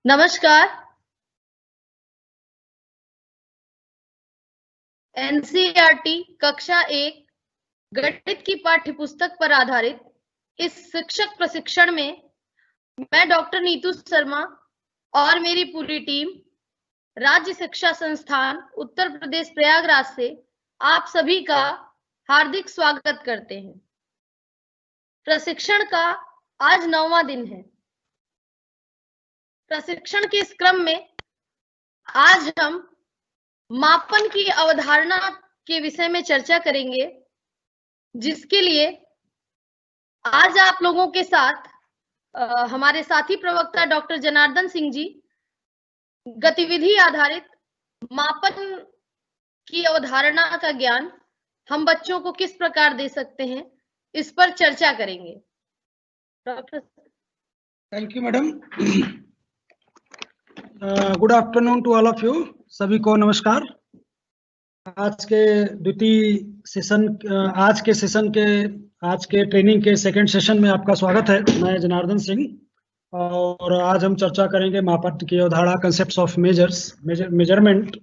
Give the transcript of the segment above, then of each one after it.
नमस्कार। एनसीईआरटी कक्षा 1 गणित की पाठ्यपुस्तक पर आधारित इस शिक्षक प्रशिक्षण में मैं डॉक्टर नीतू शर्मा और मेरी पूरी टीम राज्य शिक्षा संस्थान उत्तर प्रदेश प्रयागराज से आप सभी का हार्दिक स्वागत करते हैं। प्रशिक्षण का आज 9वां दिन है। प्रशिक्षण के इस क्रम में आज हम मापन की अवधारणा के विषय में चर्चा करेंगे, जिसके लिए आज आप लोगों के साथ हमारे साथी प्रवक्ता डॉक्टर जनार्दन सिंह जी गतिविधि आधारित मापन की अवधारणा का ज्ञान हम बच्चों को किस प्रकार दे सकते हैं, इस पर चर्चा करेंगे। Doctor. Thank you madam. Good afternoon to all of you. सभी को नमस्कार। आज के ट्रेनिंग के सेकंड सेशन में आपका स्वागत है। मैं जनार्दन सिंह और आज हम चर्चा करेंगे मापन की अवधारणा, कंसेप्ट्स ऑफ मेजरमेंट।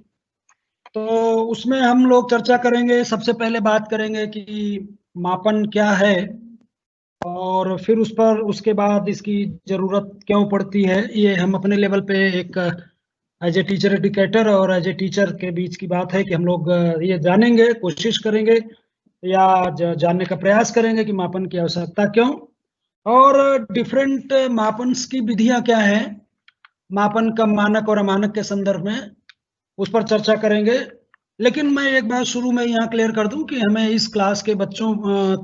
तो उसमें हम लोग चर्चा करेंगे, सबसे पहले बात करेंगे कि मापन क्या है और फिर उसके बाद इसकी जरूरत क्यों पड़ती है। ये हम अपने लेवल पे एक एज ए टीचर एजुकेटर और एज ए टीचर के बीच की बात है कि हम लोग ये जानेंगे, कोशिश करेंगे या जानने का प्रयास करेंगे कि मापन की आवश्यकता क्यों और डिफरेंट मापन की विधियां क्या है, मापन का मानक और अमानक के संदर्भ में उस पर चर्चा करेंगे। लेकिन मैं एक बात शुरू में यहाँ क्लियर कर दूं कि हमें इस क्लास के बच्चों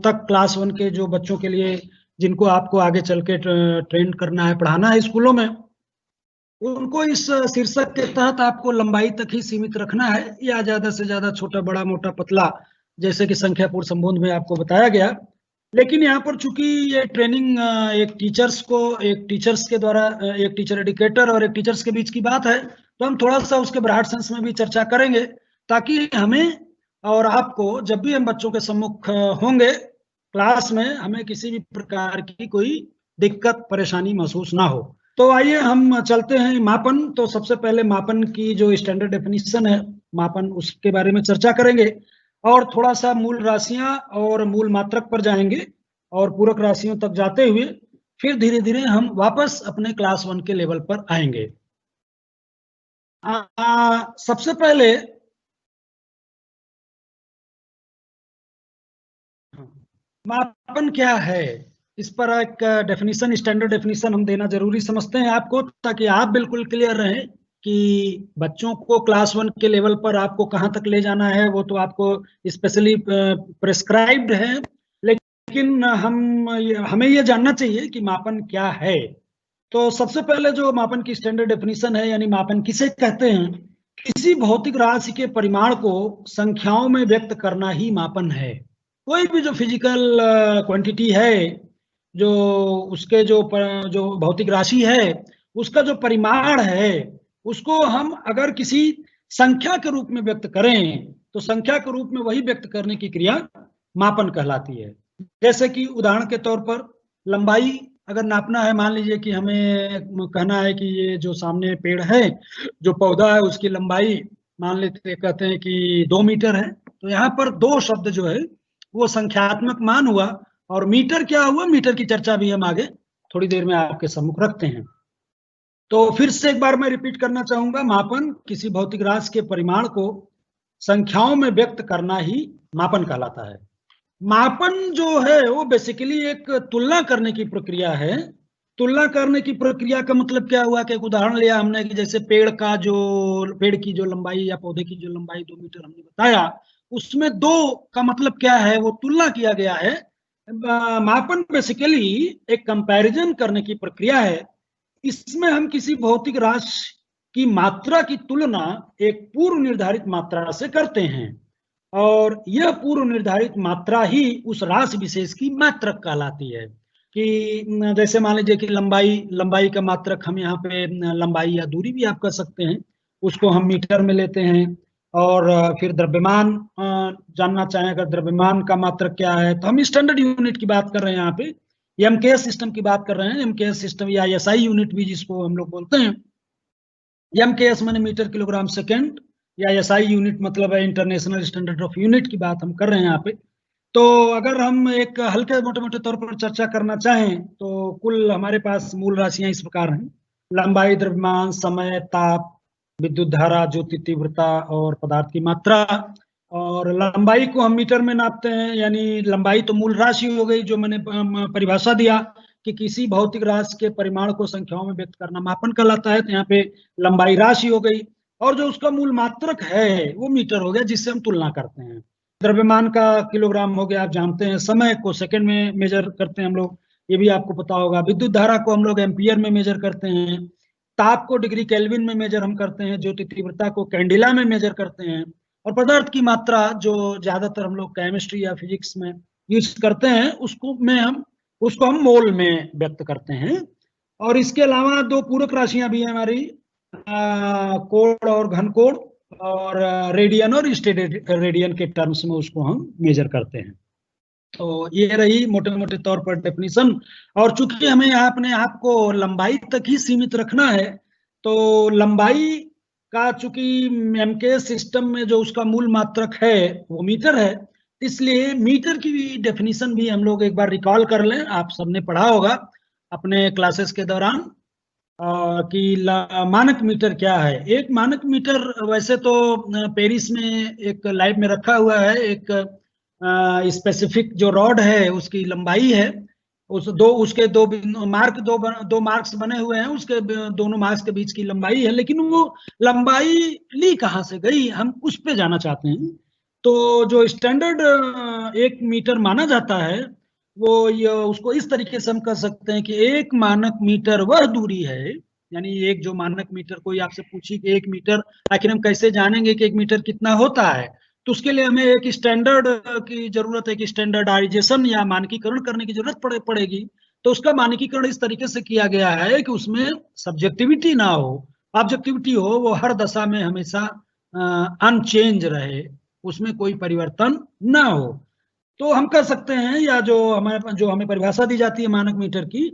तक, क्लास 1 के जो बच्चों के लिए जिनको आपको आगे चल के ट्रेन करना है, पढ़ाना है स्कूलों में, उनको इस शीर्षक के तहत आपको लंबाई तक ही सीमित रखना है या ज्यादा से ज्यादा छोटा, बड़ा, मोटा, पतला, जैसे कि संख्यापूर्ण संबंध में आपको बताया गया। लेकिन यहाँ पर चूंकि ये ट्रेनिंग एक टीचर्स के द्वारा, एक टीचर एजुकेटर और एक टीचर्स के बीच की बात है, तो हम थोड़ा सा उसके ब्रॉड सेंस में भी चर्चा करेंगे ताकि हमें और आपको जब भी हम बच्चों के सम्मुख होंगे क्लास में, हमें किसी भी प्रकार की कोई दिक्कत परेशानी महसूस ना हो। तो आइए हम चलते हैं मापन। तो सबसे पहले मापन की जो स्टैंडर्ड डेफिनेशन है मापन, उसके बारे में चर्चा करेंगे और थोड़ा सा मूल राशियां और मूल मात्रक पर जाएंगे और पूरक राशियों तक जाते हुए फिर धीरे धीरे हम वापस अपने क्लास 1 के लेवल पर आएंगे। सबसे पहले मापन क्या है, इस पर एक डेफिनेशन, स्टैंडर्ड डेफिनेशन हम देना जरूरी समझते हैं आपको, ताकि आप बिल्कुल क्लियर रहें कि बच्चों को क्लास 1 के लेवल पर आपको कहां तक ले जाना है। वो तो आपको स्पेशली प्रेस्क्राइब्ड है, लेकिन हमें ये जानना चाहिए कि मापन क्या है। तो सबसे पहले जो मापन की स्टैंडर्ड डेफिनेशन है, यानी मापन किसे कहते हैं, किसी भौतिक राशि के परिमाण को संख्याओं में व्यक्त करना ही मापन है। कोई भी जो फिजिकल क्वांटिटी है, जो उसके जो भौतिक राशि है, उसका जो परिमाण है, उसको हम अगर किसी संख्या के रूप में व्यक्त करें तो संख्या के रूप में वही व्यक्त करने की क्रिया मापन कहलाती है। जैसे कि उदाहरण के तौर पर लंबाई अगर नापना है, मान लीजिए कि हमें कहना है कि ये जो सामने पेड़ है, जो पौधा है, उसकी लंबाई मान लेते कहते हैं कि 2 मीटर है। तो यहाँ पर 2 शब्द जो है वो संख्यात्मक मान हुआ और मीटर क्या हुआ, मीटर की चर्चा भी हम आगे थोड़ी देर में आपके सम्मुख रखते हैं। तो फिर से एक बार मैं रिपीट करना चाहूंगा, मापन किसी भौतिक राशि के परिमाण को संख्याओं में व्यक्त करना ही मापन कहलाता है। मापन जो है वो बेसिकली एक तुलना करने की प्रक्रिया है। तुलना करने की प्रक्रिया का मतलब क्या हुआ कि एक उदाहरण लिया हमने कि जैसे पेड़ की जो लंबाई या पौधे की जो लंबाई 2 मीटर हमने बताया, उसमें 2 का मतलब क्या है, वो तुलना किया गया है। मापन बेसिकली एक कंपैरिजन करने की प्रक्रिया है। इसमें हम किसी भौतिक राशि की मात्रा की तुलना एक पूर्व निर्धारित मात्रा से करते हैं और यह पूर्व निर्धारित मात्रा ही उस राशि विशेष की मात्रक कहलाती है। कि जैसे मान लीजिए कि लंबाई का मात्रक हम यहाँ पे लंबाई या दूरी भी आप कह सकते हैं, उसको हम मीटर में लेते हैं। और फिर द्रव्यमान जानना चाहें, अगर द्रव्यमान का मात्रक क्या है, तो हम स्टैंडर्ड यूनिट की बात कर रहे हैं, यहाँ पे एमकेएस सिस्टम की बात कर रहे हैं। एमकेएस सिस्टम या एसआई यूनिट भी जिसको हम लोग बोलते हैं, MKS माने मीटर किलोग्राम सेकेंड, या SI यूनिट मतलब है इंटरनेशनल स्टैंडर्ड ऑफ यूनिट की बात हम कर रहे हैं यहाँ पे। तो अगर हम एक हल्के मोटे मोटे तौर पर चर्चा करना चाहें तो कुल हमारे पास मूल राशियां इस प्रकार हैं: लंबाई, द्रव्यमान, समय, ताप, विद्युत धारा, ज्योति तीव्रता और पदार्थ की मात्रा। और लंबाई को हम मीटर में नापते हैं, यानी लंबाई तो मूल राशि हो गई जो मैंने परिभाषा दिया कि किसी भौतिक राशि के परिमाण को संख्याओं में व्यक्त करना मापन कहलाता है। तो यहाँ पे लंबाई राशि हो गई, और जो उसका मूल मात्रक है वो मीटर हो गया जिससे हम तुलना करते हैं। द्रव्यमान का किलोग्राम हो गया, आप जानते हैं। समय को सेकंड में मेजर करते हैं हम लोग, ये भी आपको पता होगा। विद्युत धारा को हम लोग एम्पियर में मेजर करते हैं। ताप को डिग्री केल्विन में मेजर हम करते हैं। ज्योति तीव्रता को कैंडिला में मेजर करते हैं। और पदार्थ की मात्रा जो ज्यादातर हम लोग केमिस्ट्री या फिजिक्स में यूज करते हैं उसको हम मोल में व्यक्त करते हैं। और इसके अलावा दो पूरक राशियां भी हैं हमारी, कोण और घन कोण, और रेडियन और स्टेड रेडियन के टर्म्स में उसको हम मेजर करते हैं। तो ये रही मोटे मोटे तौर पर डेफिनेशन। और चूंकि हमें यहाँ अपने आप को लंबाई तक ही सीमित रखना है, तो लंबाई का चूंकि एमके सिस्टम में जो उसका मूल मात्रक है वो मीटर है, इसलिए मीटर की भी डेफिनेशन भी हम लोग एक बार रिकॉल कर लें। आप सबने पढ़ा होगा अपने क्लासेस के दौरान कि मानक मीटर क्या है। एक मानक मीटर वैसे तो पेरिस में एक लैब में रखा हुआ है, एक स्पेसिफिक जो रॉड है उसकी लंबाई है, उसके दो मार्क्स बने हुए हैं, उसके दोनों मार्क्स के बीच की लंबाई है। लेकिन वो लंबाई ली कहाँ से गई, हम उस पे जाना चाहते हैं। तो जो स्टैंडर्ड 1 मीटर माना जाता है वो उसको इस तरीके से हम कर सकते हैं कि 1 मानक मीटर वह दूरी है, यानी एक जो मानक मीटर, कोई आपसे पूछी कि 1 मीटर, आखिर हम कैसे जानेंगे कि 1 मीटर कितना होता है, तो उसके लिए हमें एक स्टैंडर्ड की जरूरत है, कि स्टैंडर्डाइजेशन या मानकीकरण करने की जरूरत पड़ेगी। तो उसका मानकीकरण इस तरीके से किया गया है कि उसमें सब्जेक्टिविटी ना हो, ऑब्जेक्टिविटी हो, वो हर दशा में हमेशा अनचेंज रहे, उसमें कोई परिवर्तन ना हो। तो हम कर सकते हैं, या जो हमें परिभाषा दी जाती है मानक मीटर की,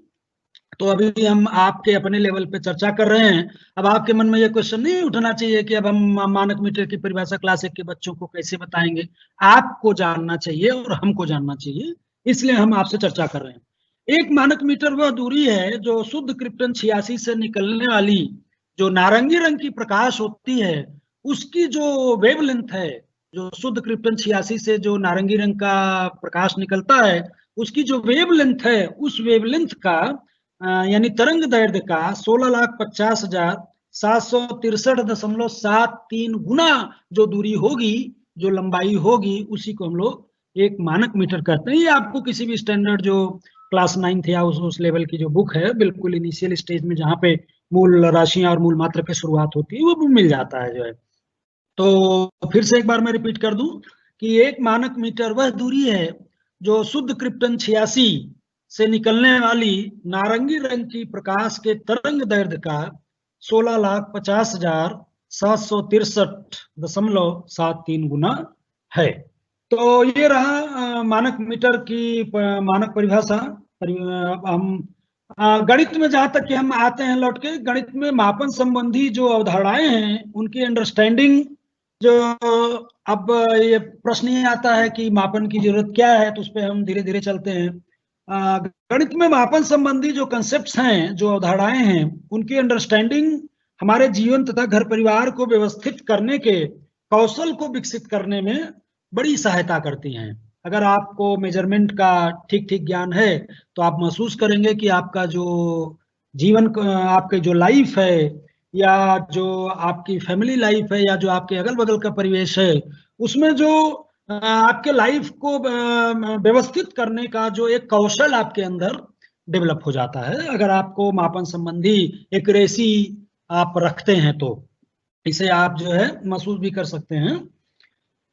तो अभी हम आपके अपने लेवल पे चर्चा कर रहे हैं। अब आपके मन में ये क्वेश्चन नहीं उठना चाहिए कि अब हम मानक मीटर की परिभाषा क्लास 1 के बच्चों को कैसे बताएंगे। आपको जानना चाहिए और हमको जानना चाहिए, इसलिए हम आपसे चर्चा कर रहे हैं। 1 मानक मीटर वह दूरी है जो शुद्ध क्रिप्टन 86 से निकलने वाली जो नारंगी रंग की प्रकाश होती है, उसकी जो वेवलेंथ है, जो शुद्ध क्रिप्टन 86 से जो नारंगी रंग का प्रकाश निकलता है, उसकी जो वेवलेंथ है, उस वेवलेंथ का यानी तरंग दैर्ध्य का 16,50,763.73 गुना जो दूरी होगी, जो लंबाई होगी, उसी को हम लोग 1 मानक मीटर कहते हैं। ये आपको किसी भी स्टैंडर्ड जो क्लास 9th या उस लेवल की जो बुक है, बिल्कुल इनिशियल स्टेज में जहाँ पे मूल राशियां और मूल मात्रा की शुरुआत होती है, वो मिल जाता है जो है। तो फिर से एक बार मैं रिपीट कर दूं कि 1 मानक मीटर वह दूरी है जो शुद्ध क्रिप्टन 86 से निकलने वाली नारंगी रंग की प्रकाश के तरंग दैर्ध्य का 16,50,763.73 गुना है। तो ये रहा मानक मीटर की मानक परिभाषा। हम गणित में जहां तक कि हम आते हैं लौट के, गणित में मापन संबंधी जो अवधारणाएं हैं उनकी अंडरस्टैंडिंग, जो अब ये प्रश्न ये आता है कि मापन की जरूरत क्या है, तो उस पर हम धीरे धीरे चलते हैं। गणित में मापन संबंधी जो कंसेप्ट्स हैं, जो अवधारणाएं हैं, उनकी अंडरस्टैंडिंग हमारे जीवन तथा घर परिवार को व्यवस्थित करने के कौशल को विकसित करने में बड़ी सहायता करती हैं। अगर आपको मेजरमेंट का ठीक ठीक ज्ञान है तो आप महसूस करेंगे कि आपका जो जीवन, आपके जो लाइफ है, या जो आपकी फैमिली लाइफ है, या जो आपके अगल बगल का परिवेश है, उसमें जो आपके लाइफ को व्यवस्थित करने का जो एक कौशल आपके अंदर डेवलप हो जाता है, अगर आपको मापन संबंधी एक्यूरेसी आप रखते हैं तो इसे आप जो है महसूस भी कर सकते हैं।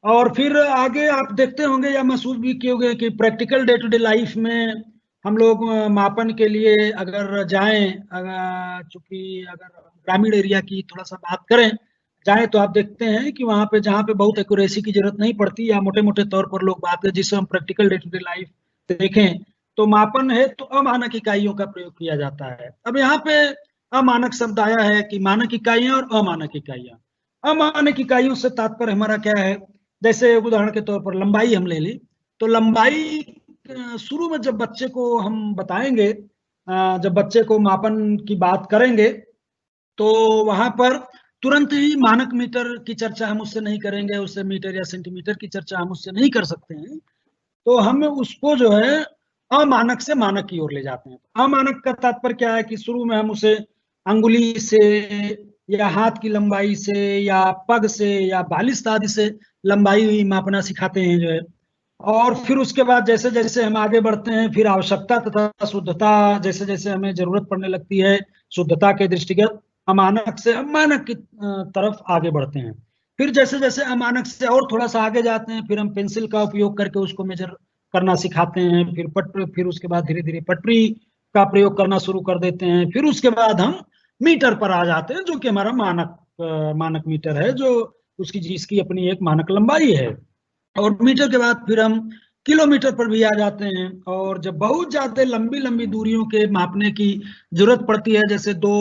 और फिर आगे आप देखते होंगे या महसूस भी किए होंगे कि practical day to day life में हम लोग मापन के लिए अगर जाएं, चूंकि अगर ग्रामीण एरिया की थोड़ा सा बात करें जाए, तो आप देखते हैं कि वहां पे जहाँ पे बहुत एक्यूरेसी की जरूरत नहीं पड़ती, या मोटे मोटे तौर पर लोग बात करें जिससे हम practical day to day life देखें, तो मापन है तो अमानक इकाइयों का प्रयोग किया जाता है। अब यहाँ पे अमानक शब्द आया है कि मानक इकाइयां और अमानक इकाइयां। अमानक इकाइयों से तात्पर्य हमारा क्या है, जैसे उदाहरण के तौर पर लंबाई हम ले ली, तो लंबाई शुरू में जब बच्चे को हम बताएंगे, जब बच्चे को मापन की बात करेंगे, तो वहां पर तुरंत ही मानक मीटर की चर्चा हम उससे नहीं करेंगे, उससे मीटर या सेंटीमीटर की चर्चा हम उससे नहीं कर सकते हैं। तो हम उसको जो है अमानक से मानक की ओर ले जाते हैं। अमानक का तात्पर्य क्या है कि शुरू में हम उसे अंगुली से या हाथ की लंबाई से या पग से या बालिश आदि से लंबाई मापना सिखाते हैं जो है। और फिर उसके बाद जैसे जैसे हम आगे बढ़ते हैं, फिर आवश्यकता तथा शुद्धता जैसे जैसे हमें जरूरत पड़ने लगती है शुद्धता के दृष्टिगत, अमानक से हम मानक की तरफ आगे बढ़ते हैं। फिर जैसे जैसे अमानक से और थोड़ा सा आगे जाते हैं, फिर हम पेंसिल का उपयोग करके उसको मेजर करना सिखाते हैं। फिर उसके बाद धीरे धीरे पटरी का प्रयोग करना शुरू कर देते हैं। फिर उसके बाद हम मीटर पर आ जाते हैं, जो कि हमारा मानक मीटर है, जो उसकी जिसकी अपनी एक मानक लंबाई है। और मीटर के बाद फिर हम किलोमीटर पर भी आ जाते हैं। और जब बहुत ज्यादा लंबी लंबी दूरियों के मापने की जरूरत पड़ती है, जैसे दो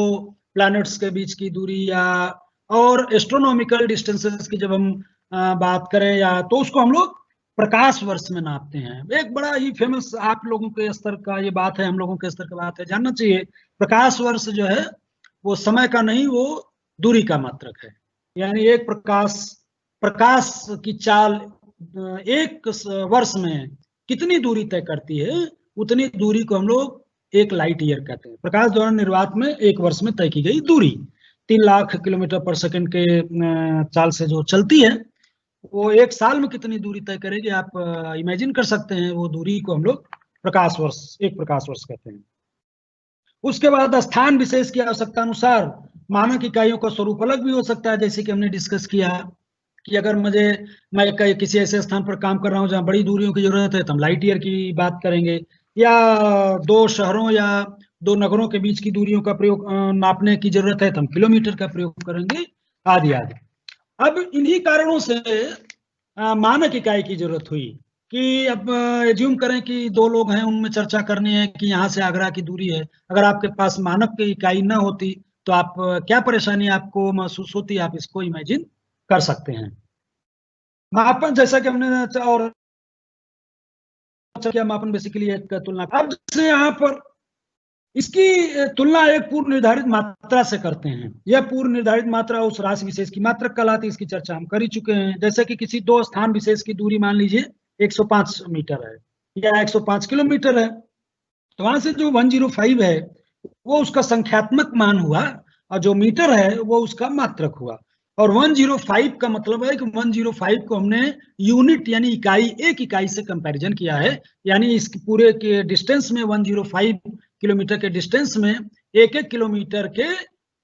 प्लैनेट्स के बीच की दूरी या और एस्ट्रोनॉमिकल डिस्टेंसेस की जब हम बात करें, या तो उसको हम लोग प्रकाश वर्ष में नापते हैं। एक बड़ा ही फेमस आप लोगों के स्तर का ये बात है, हम लोगों के स्तर का बात है, जानना चाहिए। प्रकाश वर्ष जो है वो समय का नहीं, वो दूरी का मात्रक है। यानी एक प्रकाश की चाल एक वर्ष में कितनी दूरी तय करती है, उतनी दूरी को हम लोग एक लाइट ईयर कहते हैं। प्रकाश द्वारा निर्वात में एक वर्ष में तय की गई दूरी 3 लाख किलोमीटर पर सेकंड के चाल से जो चलती है, वो एक साल में कितनी दूरी तय करेगी, आप इमेजिन कर सकते हैं। वो दूरी को हम लोग एक प्रकाश वर्ष कहते हैं। उसके बाद स्थान विशेष की आवश्यकता अनुसार मानक इकाइयों का स्वरूप अलग भी हो सकता है, जैसे कि हमने डिस्कस किया कि अगर मैं किसी ऐसे स्थान पर काम कर रहा हूँ जहाँ बड़ी दूरियों की जरूरत है, तो हम लाइट ईयर की बात करेंगे, या 2 शहरों या 2 नगरों के बीच की दूरियों का प्रयोग नापने की जरूरत है, तो हम किलोमीटर का प्रयोग करेंगे, आदि आदि। अब इन्हीं कारणों से मानक इकाई की जरूरत हुई कि अब एज्यूम करें कि 2 लोग हैं, उनमें चर्चा करनी है कि यहाँ से आगरा की दूरी है। अगर आपके पास मानक की इकाई ना होती तो आप क्या परेशानी आपको महसूस होती, आप इसको इमेजिन कर सकते हैं। मापन जैसा कि हमने और क्या मापन बेसिकली एक तुलना, अब जैसे यहाँ पर इसकी तुलना एक पूर्व निर्धारित मात्रा से करते हैं। यह पूर्व निर्धारित मात्रा उस राशि विशेष की मात्रक कहलाती है, इसकी चर्चा हम कर ही चुके हैं। जैसे कि किसी 2 स्थान विशेष की दूरी मान लीजिए 105 मीटर है या 105 किलोमीटर है, तो वहां से जो 105 है वो उसका संख्यात्मक मान हुआ, और जो मीटर है वो उसका मात्रक हुआ। और 105 का मतलब है कि 105 को हमने यूनिट यानी इकाई, एक इकाई से कंपैरिजन किया है। यानी इस पूरे के डिस्टेंस में 105 किलोमीटर के डिस्टेंस में एक किलोमीटर के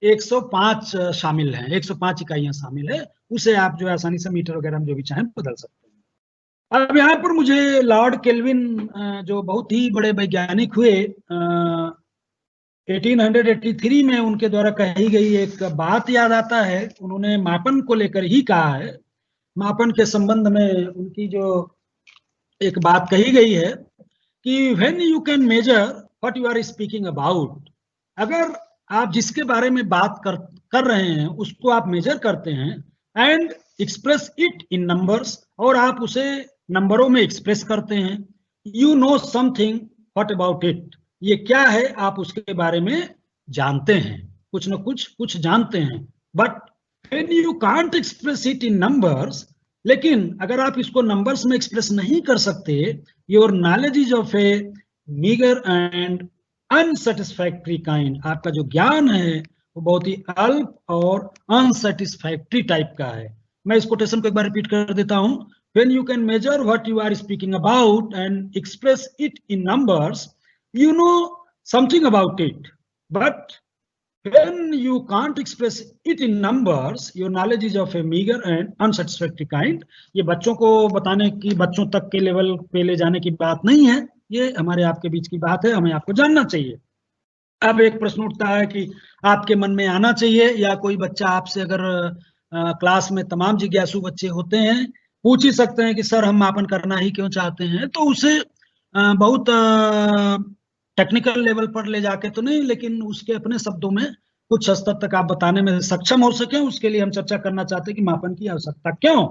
105 शामिल हैं, 105 इकाइयां शामिल है। उसे आप जो आसानी से मीटर वगैरह में जो भी चाहें बदल सकते हैं। अब यहाँ पर मुझे लॉर्ड केल्विन जो बहुत ही बड़े वैज्ञानिक हुए, 1883 में उनके द्वारा कही गई एक बात याद आता है। उन्होंने मापन को लेकर ही कहा है, मापन के संबंध में उनकी जो एक बात कही गई है कि when you can measure what you are speaking about, अगर आप जिसके बारे में बात कर रहे हैं उसको आप मेजर करते हैं, and express it in numbers, और आप उसे नंबरों में एक्सप्रेस करते हैं, you know something what about it, ये क्या है आप उसके बारे में जानते हैं, कुछ न कुछ जानते हैं। But when you can't express it in numbers, लेकिन अगर आप इसको नंबर्स में एक्सप्रेस नहीं कर सकते, your knowledge is of A meagre and unsatisfactory kind, आपका जो ज्ञान है वो बहुत ही अल्प और अनसेटिस्फैक्ट्री टाइप का है। मैं इस कोटेशन को एक बार रिपीट कर देता हूं। When you can measure what you are speaking about and express it in numbers, you know something about it. But when you can't express it in numbers, your knowledge is of a meager and unsatisfactory kind. ये बच्चों को बताने की, बच्चों तक के level पे ले जाने की बात नहीं है, ये हमारे आपके बीच की बात है, हमें आपको जानना चाहिए। अब एक प्रश्न उठता है कि आपके मन में आना चाहिए, या कोई बच्चा आपसे अगर क्लास में तमाम जिज्ञासु बच्चे होते हैं, पूछ ही सकते हैं कि सर हम मापन करना ही क्यों चाहते हैं, तो उसे बहुत टेक्निकल लेवल पर ले जाके तो नहीं, लेकिन उसके अपने शब्दों में कुछ स्तर तक आप बताने में सक्षम हो सके, उसके लिए हम चर्चा करना चाहते हैं कि मापन की आवश्यकता क्यों।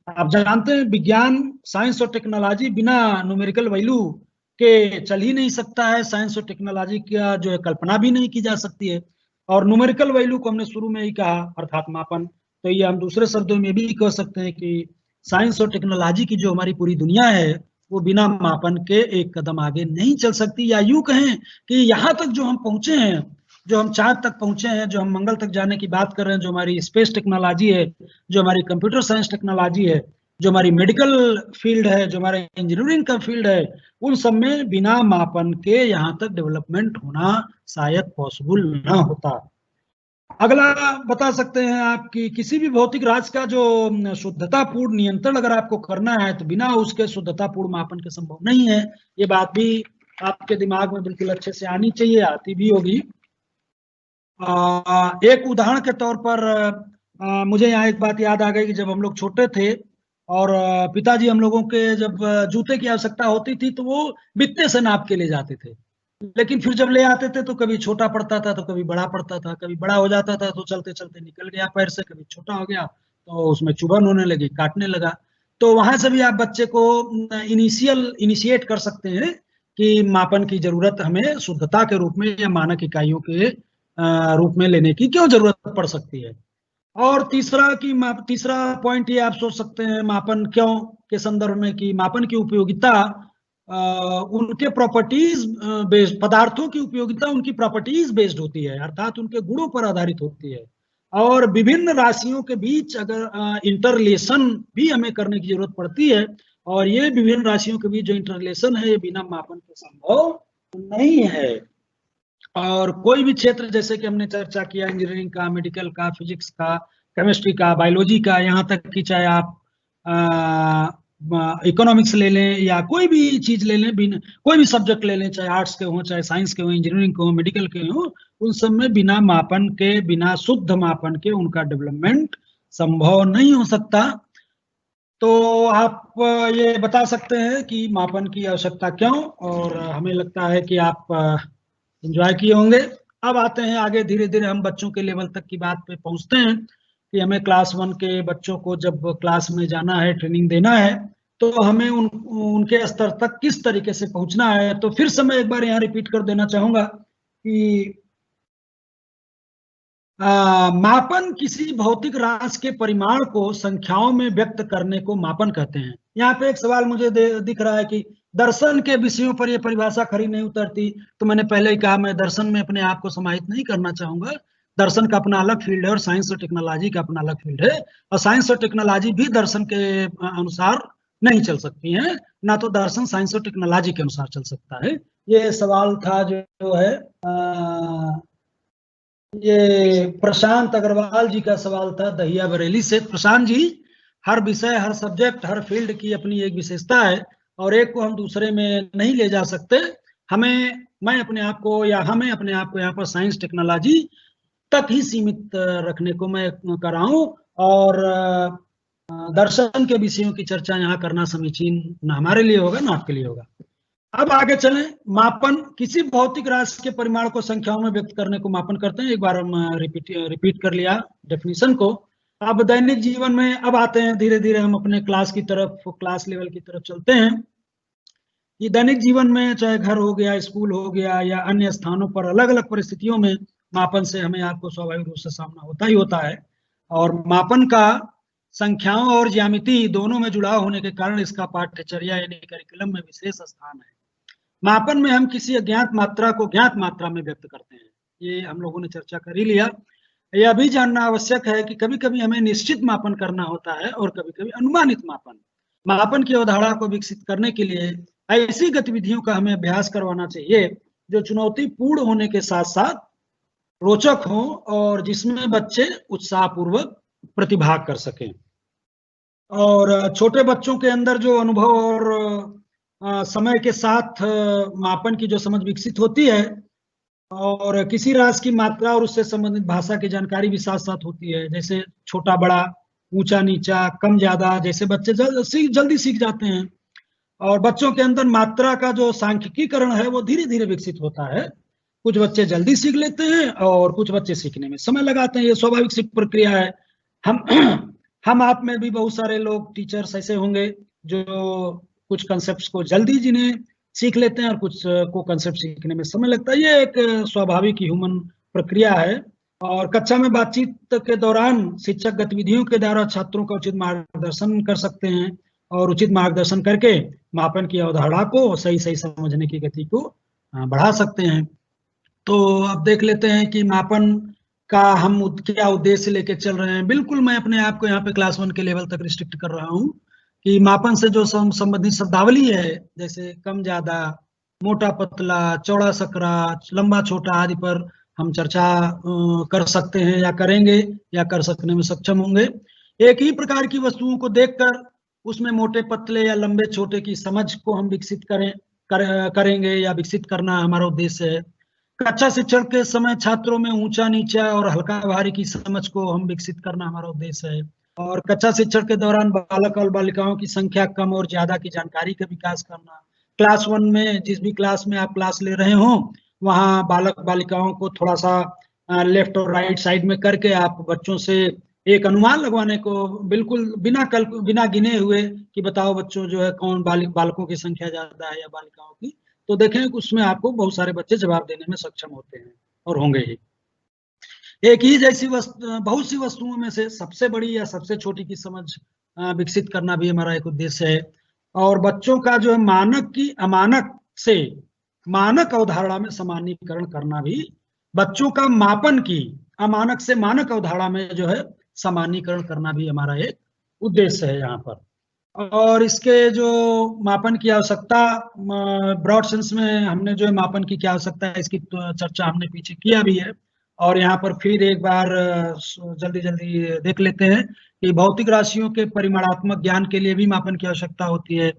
आप जानते हैं विज्ञान, साइंस और टेक्नोलॉजी बिना न्यूमेरिकल वैल्यू के चल ही नहीं सकता है। साइंस और टेक्नोलॉजी का जो है कल्पना भी नहीं की जा सकती है। और न्यूमेरिकल वैल्यू को हमने शुरू में ही कहा, अर्थात मापन। तो ये हम दूसरे शब्दों में भी कह सकते हैं कि साइंस और टेक्नोलॉजी की जो हमारी पूरी दुनिया है वो बिना मापन के एक कदम आगे नहीं चल सकती। या यूं कहें कि यहाँ तक जो हम पहुंचे हैं, जो हम चांद तक पहुंचे हैं, जो हम मंगल तक जाने की बात कर रहे हैं, जो हमारी स्पेस टेक्नोलॉजी है, जो हमारी कंप्यूटर साइंस टेक्नोलॉजी है, जो हमारी मेडिकल फील्ड है, जो हमारे इंजीनियरिंग का फील्ड है, उन सब में बिना मापन के यहाँ तक डेवलपमेंट होना शायद पॉसिबल ना होता। अगला बता सकते हैं आप कि किसी भी भौतिक राज का जो शुद्धतापूर्ण नियंत्रण अगर आपको करना है तो बिना उसके शुद्धतापूर्ण मापन के संभव नहीं है। ये बात भी आपके दिमाग में बिल्कुल अच्छे से आनी चाहिए, आती भी होगी। एक उदाहरण के तौर पर मुझे यहाँ एक बात याद आ गई कि जब हम लोग छोटे थे और पिताजी हम लोगों के जब जूते की आवश्यकता होती थी तो वो बित्ते से नाप के ले जाते थे। लेकिन फिर जब ले आते थे तो कभी छोटा पड़ता था तो कभी बड़ा पड़ता था, कभी बड़ा हो जाता था तो चलते चलते निकल गया पैर से, कभी छोटा हो गया तो उसमें चुभन होने लगी, काटने लगा। तो वहां से भी आप बच्चे को इनिशिएट कर सकते हैं कि मापन की जरूरत हमें शुद्धता के रूप में या मानक इकाइयों के रूप में लेने की क्यों जरूरत पड़ सकती है। और तीसरा पॉइंट ये आप सोच सकते हैं मापन क्यों के संदर्भ में कि मापन की उपयोगिता उनके प्रॉपर्टीज बेस्ड, पदार्थों की उपयोगिता उनकी प्रॉपर्टीज बेस्ड होती है, अर्थात उनके गुणों पर आधारित होती है। और विभिन्न राशियों के बीच अगर इंटरलेशन भी हमें करने की जरूरत पड़ती है, और ये विभिन्न राशियों के बीच जो इंटरलेशन है ये बिना मापन के संभव नहीं है। और कोई भी क्षेत्र जैसे कि हमने चर्चा किया इंजीनियरिंग का, मेडिकल का, फिजिक्स का, केमिस्ट्री का, बायोलॉजी का, यहाँ तक कि चाहे आप इकोनॉमिक्स ले लें या कोई भी चीज ले लें, कोई भी सब्जेक्ट ले लें, चाहे आर्ट्स के हों, चाहे साइंस के हों, इंजीनियरिंग के हों, मेडिकल के हों, उन सब में बिना मापन के, बिना शुद्ध मापन के उनका डेवलपमेंट संभव नहीं हो सकता। तो आप ये बता सकते हैं कि मापन की आवश्यकता क्यों, और हमें लगता है कि आप एंजॉय किए होंगे। अब आते हैं आगे, धीरे धीरे हम बच्चों के लेवल तक की बात पे पहुंचते हैं कि हमें क्लास 1 के बच्चों को जब क्लास में जाना है, ट्रेनिंग देना है, तो हमें उनके स्तर तक किस तरीके से पहुंचना है। तो फिर से मैं एक बार यहाँ रिपीट कर देना चाहूंगा कि मापन किसी भौतिक राशि के परिमाण को संख्याओं में व्यक्त करने को मापन कहते हैं। यहाँ पे एक सवाल मुझे दिख रहा है कि दर्शन के विषयों पर यह परिभाषा खरी नहीं उतरती। तो मैंने पहले ही कहा, मैं दर्शन में अपने आप को समाहित नहीं करना चाहूंगा। दर्शन का अपना अलग फील्ड है और साइंस और टेक्नोलॉजी का अपना अलग फील्ड है, और साइंस और टेक्नोलॉजी भी दर्शन के अनुसार नहीं चल सकती हैं, ना तो दर्शन साइंस और टेक्नोलॉजी के अनुसार चल सकता है। ये सवाल था जो है ये प्रशांत अग्रवाल जी का सवाल था दहिया बरेली से। प्रशांत जी, हर विषय, हर सब्जेक्ट, हर फील्ड की अपनी एक विशेषता है और एक को हम दूसरे में नहीं ले जा सकते। मैं अपने आप को या हमें अपने आप को यहाँ पर साइंस टेक्नोलॉजी तक ही सीमित रखने को मैं कर रहा हूँ, और दर्शन के विषयों की चर्चा यहाँ करना समीचीन न हमारे लिए होगा न आपके लिए होगा। अब आगे चलें। मापन किसी भौतिक राशि के परिमाण को संख्याओं में व्यक्त करने को मापन करते हैं। एक बार हम रिपीट कर लिया डेफिनेशन को। अब दैनिक जीवन में अब आते हैं, धीरे धीरे हम अपने क्लास की तरफ, क्लास लेवल की तरफ चलते हैं। ये दैनिक जीवन में चाहे घर हो गया, स्कूल हो गया, या अन्य स्थानों पर अलग अलग परिस्थितियों में मापन से हमें आपको स्वाभाविक रूप से सामना होता ही होता है। और मापन का संख्याओं और ज्यामिति दोनों में जुड़ाव होने के कारण इसका पाठ्यचर्या यानी करिकुलम में विशेष स्थान है। मापन में हम किसी अज्ञात मात्रा को ज्ञात मात्रा में व्यक्त करते हैं, ये हम लोगों ने चर्चा कर ही लिया। यह भी जानना आवश्यक है कि कभी कभी हमें निश्चित मापन करना होता है और कभी कभी अनुमानित मापन। मापन की अवधारणा को विकसित करने के लिए ऐसी गतिविधियों का हमें अभ्यास करवाना चाहिए जो चुनौतीपूर्ण होने के साथ साथ रोचक हो और जिसमें बच्चे उत्साहपूर्वक प्रतिभाग कर सकें। और छोटे बच्चों के अंदर जो अनुभव और समय के साथ मापन की जो समझ विकसित होती है, और किसी राशि की मात्रा और उससे संबंधित भाषा की जानकारी भी साथ साथ होती है, जैसे छोटा बड़ा, ऊंचा नीचा, कम ज्यादा, जैसे बच्चे जल्दी सीख जाते हैं। और बच्चों के अंदर मात्रा का जो सांख्यिकीकरण है वो धीरे धीरे विकसित होता है। कुछ बच्चे जल्दी सीख लेते हैं और कुछ बच्चे सीखने में समय लगाते हैं। ये स्वाभाविक सी प्रक्रिया है। हम हम आप में भी बहुत सारे लोग टीचर्स ऐसे होंगे जो कुछ कंसेप्ट को जल्दी जिन्हें सीख लेते हैं और कुछ को कंसेप्ट सीखने में समय लगता है। ये एक स्वाभाविक ह्यूमन प्रक्रिया है। और कक्षा में बातचीत के दौरान शिक्षक गतिविधियों के द्वारा छात्रों का उचित मार्गदर्शन कर सकते हैं और उचित मार्गदर्शन करके मापन की अवधारणा को सही सही समझने की गति को बढ़ा सकते हैं। तो अब देख लेते हैं कि मापन का हम क्या उद्देश्य लेके चल रहे हैं। बिल्कुल मैं अपने आप को यहाँ पे क्लास 1 के लेवल तक रिस्ट्रिक्ट कर रहा हूँ कि मापन से जो संबंधित शब्दावली है, जैसे कम ज्यादा, मोटा पतला, चौड़ा सकरा, लंबा छोटा आदि पर हम चर्चा कर सकते हैं या करेंगे या कर सकने में सक्षम होंगे। एक ही प्रकार की वस्तुओं को देखकर उसमें मोटे पतले या लंबे छोटे की समझ को हम विकसित करेंगे या विकसित करना हमारा उद्देश्य है। कक्षा शिक्षण के समय छात्रों में ऊंचा नीचा और हल्का भारी की समझ को हम विकसित करना हमारा उद्देश्य है। और कक्षा शिक्षण के दौरान बालक और बालिकाओं की संख्या कम और ज्यादा की जानकारी का विकास करना। क्लास 1 में जिस भी क्लास में आप क्लास ले रहे हो वहाँ बालक बालिकाओं को थोड़ा सा लेफ्ट और राइट साइड में करके आप बच्चों से एक अनुमान लगवाने को, बिल्कुल बिना गिने हुए कि बताओ बच्चों जो है कौन बालकों की संख्या ज्यादा है या बालिकाओं की, तो देखें उसमें आपको बहुत सारे बच्चे जवाब देने में सक्षम होते हैं और होंगे ही। एक ही जैसी बहुत सी वस्तुओं में से सबसे बड़ी या सबसे छोटी की समझ विकसित करना भी हमारा एक उद्देश्य है। और बच्चों का जो है मानक की अमानक से मानक अवधारणा में सामान्यीकरण करना भी, बच्चों का मापन की अमानक से मानक अवधारणा में जो है सामान्यीकरण करना भी हमारा एक उद्देश्य है यहाँ पर। और इसके जो मापन की आवश्यकता, ब्रॉड सेंस में हमने जो है मापन की क्या आवश्यकता है इसकी चर्चा हमने पीछे किया भी है। और यहाँ पर फिर एक बार जल्दी जल्दी देख लेते हैं कि भौतिक राशियों के परिमाणात्मक ज्ञान के लिए भी मापन की आवश्यकता होती है।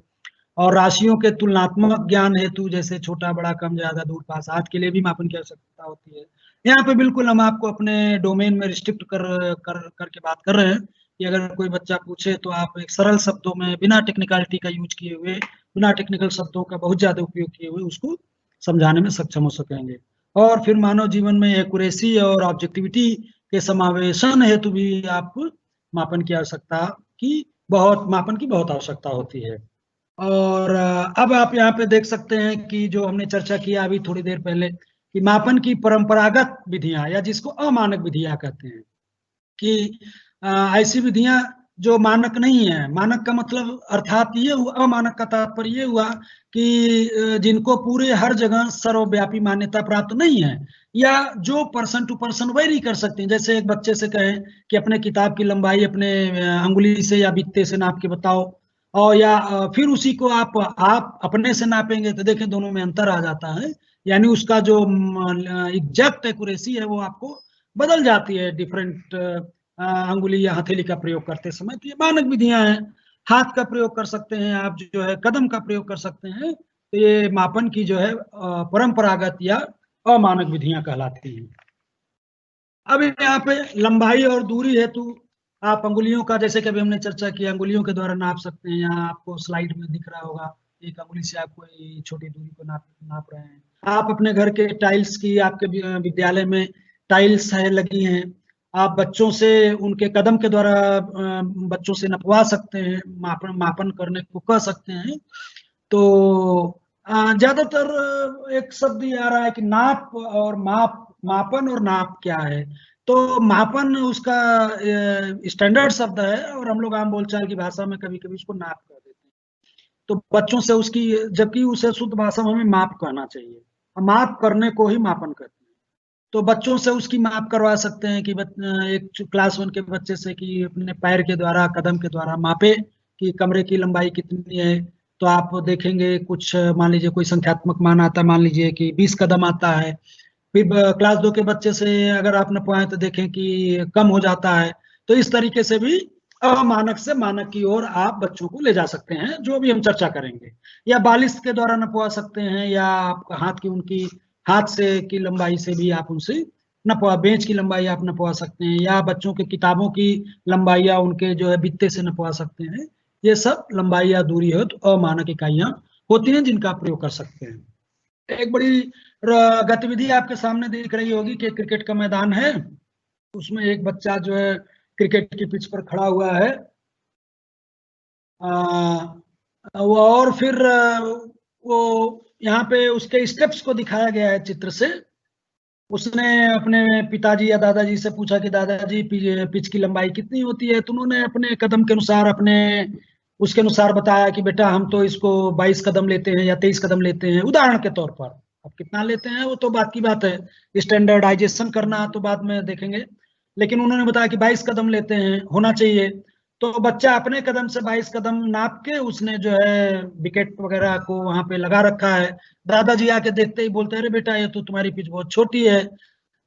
और राशियों के तुलनात्मक ज्ञान हेतु जैसे छोटा बड़ा कम ज्यादा दूर पास आदि के लिए भी मापन की आवश्यकता होती है। यहाँ पे बिल्कुल हम आपको अपने डोमेन में रिस्ट्रिक्ट करके बात कर रहे हैं कि अगर कोई बच्चा पूछे तो आप एक सरल शब्दों में बिना टेक्निकलिटी का यूज किए हुए, बिना टेक्निकल शब्दों का बहुत ज्यादा उपयोग किए हुए उसको समझाने में सक्षम हो सकेंगे। और फिर मानव जीवन में एक्यूरेसी और ऑब्जेक्टिविटी के समावेशन हेतु भी आप मापन की बहुत आवश्यकता होती है। और अब आप यहाँ पे देख सकते हैं कि जो हमने चर्चा किया अभी थोड़ी देर पहले कि मापन की परंपरागत विधियां या जिसको अमानक विधियां कहते हैं, कि ऐसी विधियां जो मानक नहीं है। मानक का मतलब अर्थात ये हुआ, अमानक का तात्पर्य ये हुआ कि जिनको पूरे हर जगह सर्वव्यापी मान्यता प्राप्त नहीं है या जो पर्सन टू पर्सन वेरी कर सकते हैं। जैसे एक बच्चे से कहें कि अपने किताब की लंबाई अपने अंगुली से या बित्ते से नाप के बताओ, और या फिर उसी को आप अपने से नापेंगे तो देखें दोनों में अंतर आ जाता है। यानी उसका जो एग्जैक्ट एक्यूरेसी है वो आपको बदल जाती है डिफरेंट अंगुली या हथेली का प्रयोग करते समय। तो ये मानक विधियां हैं। हाथ का प्रयोग कर सकते हैं आप, जो है कदम का प्रयोग कर सकते हैं। तो ये मापन की जो है परंपरागत या अमानक विधियां कहलाती हैं। अब यहाँ पे लंबाई और दूरी हेतु आप अंगुलियों का, जैसे कि अभी हमने चर्चा की, अंगुलियों के द्वारा नाप सकते हैं। यहाँ आपको स्लाइड में दिख रहा होगा एक अंगुली से आप कोई छोटी दूरी को नाप रहे हैं। आप अपने घर के टाइल्स की, आपके विद्यालय में टाइल्स है लगी हैं, आप बच्चों से उनके कदम के द्वारा बच्चों से नपवा सकते हैं, मापन करने को कह सकते हैं। तो ज्यादातर एक शब्द ये आ रहा है कि नाप और मापन और नाप क्या है। तो मापन उसका स्टैंडर्ड शब्द है और हम लोग आम बोलचाल की भाषा में कभी कभी उसको नाप कर देते हैं। तो बच्चों से उसकी, जबकि उसे शुद्ध भाषा में हमें माप कहना चाहिए। माप करने को ही मापन कहते हैं। तो बच्चों से उसकी माप करवा सकते हैं कि एक क्लास 1 के बच्चे से कि अपने पैर के द्वारा, कदम के द्वारा मापे कि कमरे की लंबाई कितनी है। तो आप देखेंगे कुछ, मान लीजिए कोई संख्यात्मक मान आता है, मान लीजिए कि 20 कदम आता है। फिर क्लास 2 के बच्चे से अगर आप नपवाएं तो देखें कि कम हो जाता है। तो इस तरीके से भी अमानक से मानक की ओर आप बच्चों को ले जा सकते हैं, जो भी हम चर्चा करेंगे। या बालिश के द्वारा नपवा सकते हैं, या आप हाथ की, उनकी हाथ से की लंबाई से भी आप उनसे नपवा, बेंच की लंबाई आप नपवा सकते हैं, या बच्चों के किताबों की लंबाई या उनके जो है बित्ते से नपवा सकते हैं। ये सब लंबाई या दूरी हो तो अमानक इकाइयां होती हैं जिनका आप प्रयोग कर सकते हैं। एक बड़ी गतिविधि आपके सामने दिख रही होगी कि क्रिकेट का मैदान है, उसमें एक बच्चा जो है क्रिकेट की पिच पर खड़ा हुआ है। और फिर वो यहाँ पे उसके स्टेप्स को दिखाया गया है चित्र से। उसने अपने पिताजी या दादाजी से पूछा कि दादाजी पिच की लंबाई कितनी होती है, तो उन्होंने अपने कदम के अनुसार उसके अनुसार बताया कि बेटा हम तो इसको 22 कदम लेते हैं या 23 कदम लेते हैं, उदाहरण के तौर पर। अब कितना लेते हैं वो तो बात की बात है, स्टैंडर्डाइजेशन करना तो बाद में देखेंगे, लेकिन उन्होंने बताया कि 22 कदम लेते हैं, होना चाहिए। तो बच्चा अपने कदम से 22 कदम नाप के उसने जो है विकेट वगैरह को वहां पे लगा रखा है। दादाजी आके देखते ही बोलते हैं, अरे बेटा ये तो तुम्हारी पिच बहुत छोटी है।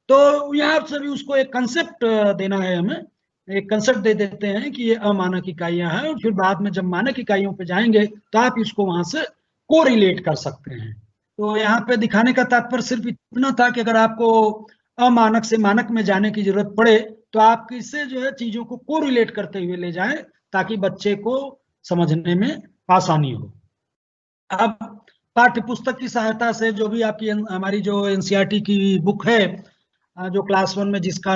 तो यहाँ से भी उसको एक कंसेप्ट देना है, हमें एक कंसेप्ट दे देते हैं कि ये अमानक इकाइयां हैं, और फिर बाद में जब मानक इकाइयों पे जाएंगे तो आप इसको वहां से कोरिलेट कर सकते हैं। तो यहाँ पे दिखाने का तात्पर्य सिर्फ इतना था कि अगर आपको अमानक से मानक में जाने की जरूरत पड़े तो आप किससे जो है चीजों को कोरिलेट करते हुए ले जाएं, ताकि बच्चे को समझने में आसानी हो। अब पाठ्य पुस्तक की सहायता से जो भी आपकी हमारी जो एनसीईआरटी की बुक है, जो क्लास 1 में जिसका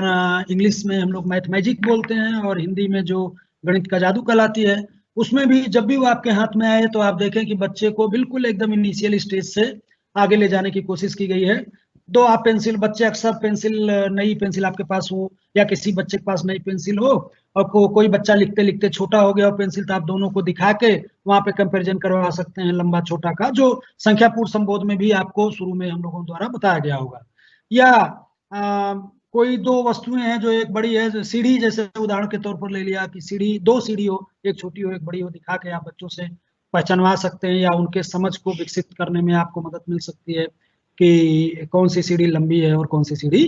इंग्लिश में हम लोग मैथ मैजिक बोलते हैं और हिंदी में जो गणित का जादू कहलाती है, उसमें भी जब भी वो आपके हाथ में आए तो आप देखें कि बच्चे को बिल्कुल एकदम इनिशियल स्टेज से आगे ले जाने की कोशिश की गई है। दो आप पेंसिल, बच्चे अक्सर पेंसिल, नई पेंसिल आपके पास हो या किसी बच्चे के पास नई पेंसिल हो और कोई बच्चा लिखते लिखते छोटा हो गया और पेंसिल, तो आप दोनों को दिखा के वहां पे कंपैरिजन करवा सकते हैं लंबा छोटा का, जो संख्यापूर्ण संबोध में भी आपको शुरू में हम लोगों द्वारा बताया गया होगा। या कोई दो वस्तुएं हैं जो एक बड़ी है, सीढ़ी जैसे उदाहरण के तौर पर ले लिया कि सीढ़ी, दो सीढ़ी हो, एक छोटी हो एक बड़ी हो, दिखा के आप बच्चों से पहचानवा सकते हैं या उनके समझ को विकसित करने में आपको मदद मिल सकती है कि कौन सी सीढ़ी लंबी है और कौन सी सीढ़ी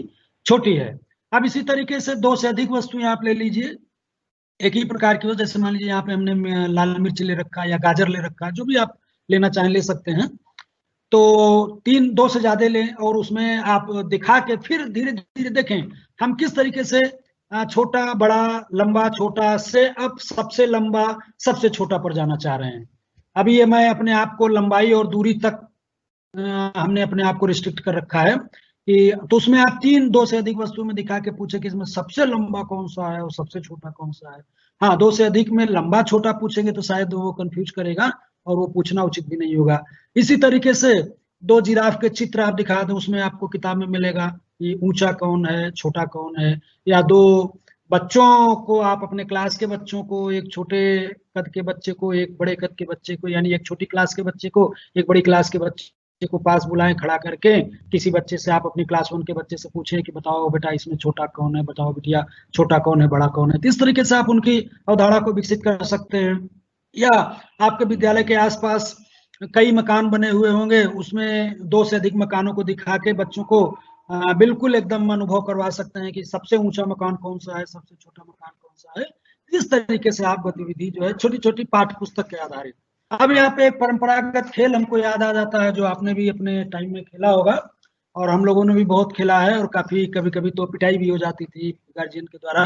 छोटी है। अब इसी तरीके से दो से अधिक वस्तुएं आप ले लीजिए एक ही प्रकार की हो, जैसे मान लीजिए यहाँ पे हमने लाल मिर्च ले रखा है या गाजर ले रखा है, जो भी आप लेना चाहें ले सकते हैं। तो दो से ज्यादा लें और उसमें आप दिखा के फिर धीरे धीरे देखें हम किस तरीके से छोटा बड़ा लंबा छोटा से अब सबसे लंबा सबसे छोटा पर जाना चाह रहे हैं। अभी ये मैं अपने आप को लंबाई और दूरी तक हमने अपने आप को रिस्ट्रिक्ट कर रखा है कि, तो उसमें आप दो से अधिक वस्तुओं में दिखा के पूछे कि इसमें सबसे लंबा कौन सा है और सबसे छोटा कौन सा है। हाँ, दो से अधिक में लंबा छोटा पूछेंगे तो शायद वो कंफ्यूज करेगा और वो पूछना उचित भी नहीं होगा। इसी तरीके से दो जिराफ के चित्र आप दिखा दें, उसमें आपको किताब में मिलेगा कि ऊंचा कौन है छोटा कौन है। या दो बच्चों को, आप अपने क्लास के बच्चों को, एक छोटे कद के बच्चे को एक बड़े कद के बच्चे को, यानी एक छोटी क्लास के बच्चे को एक बड़ी क्लास के बच्चे को पास बुलाएं खड़ा करके, किसी बच्चे से आप अपनी क्लास 1 के बच्चे से पूछें कि बताओ बेटा इसमें छोटा कौन है, बताओ बिटिया छोटा कौन है बड़ा कौन है। तो इस तरीके से आप उनकी अवधारणा को विकसित कर सकते हैं। या आपके विद्यालय के आसपास कई मकान बने हुए होंगे, उसमें दो से अधिक मकानों को दिखा के बच्चों को बिल्कुल एकदम अनुभव करवा सकते हैं कि सबसे ऊंचा मकान कौन सा है, सबसे छोटा मकान कौन सा है। इस तरीके से आप गतिविधि जो है छोटी छोटी पाठ्य पुस्तक के आधारित। अब यहाँ पे एक परंपरागत खेल हमको याद आ जाता है जो आपने भी अपने टाइम में खेला होगा और हम लोगों ने भी बहुत खेला है, और काफी कभी कभी तो पिटाई भी हो जाती थी गार्जियन के द्वारा,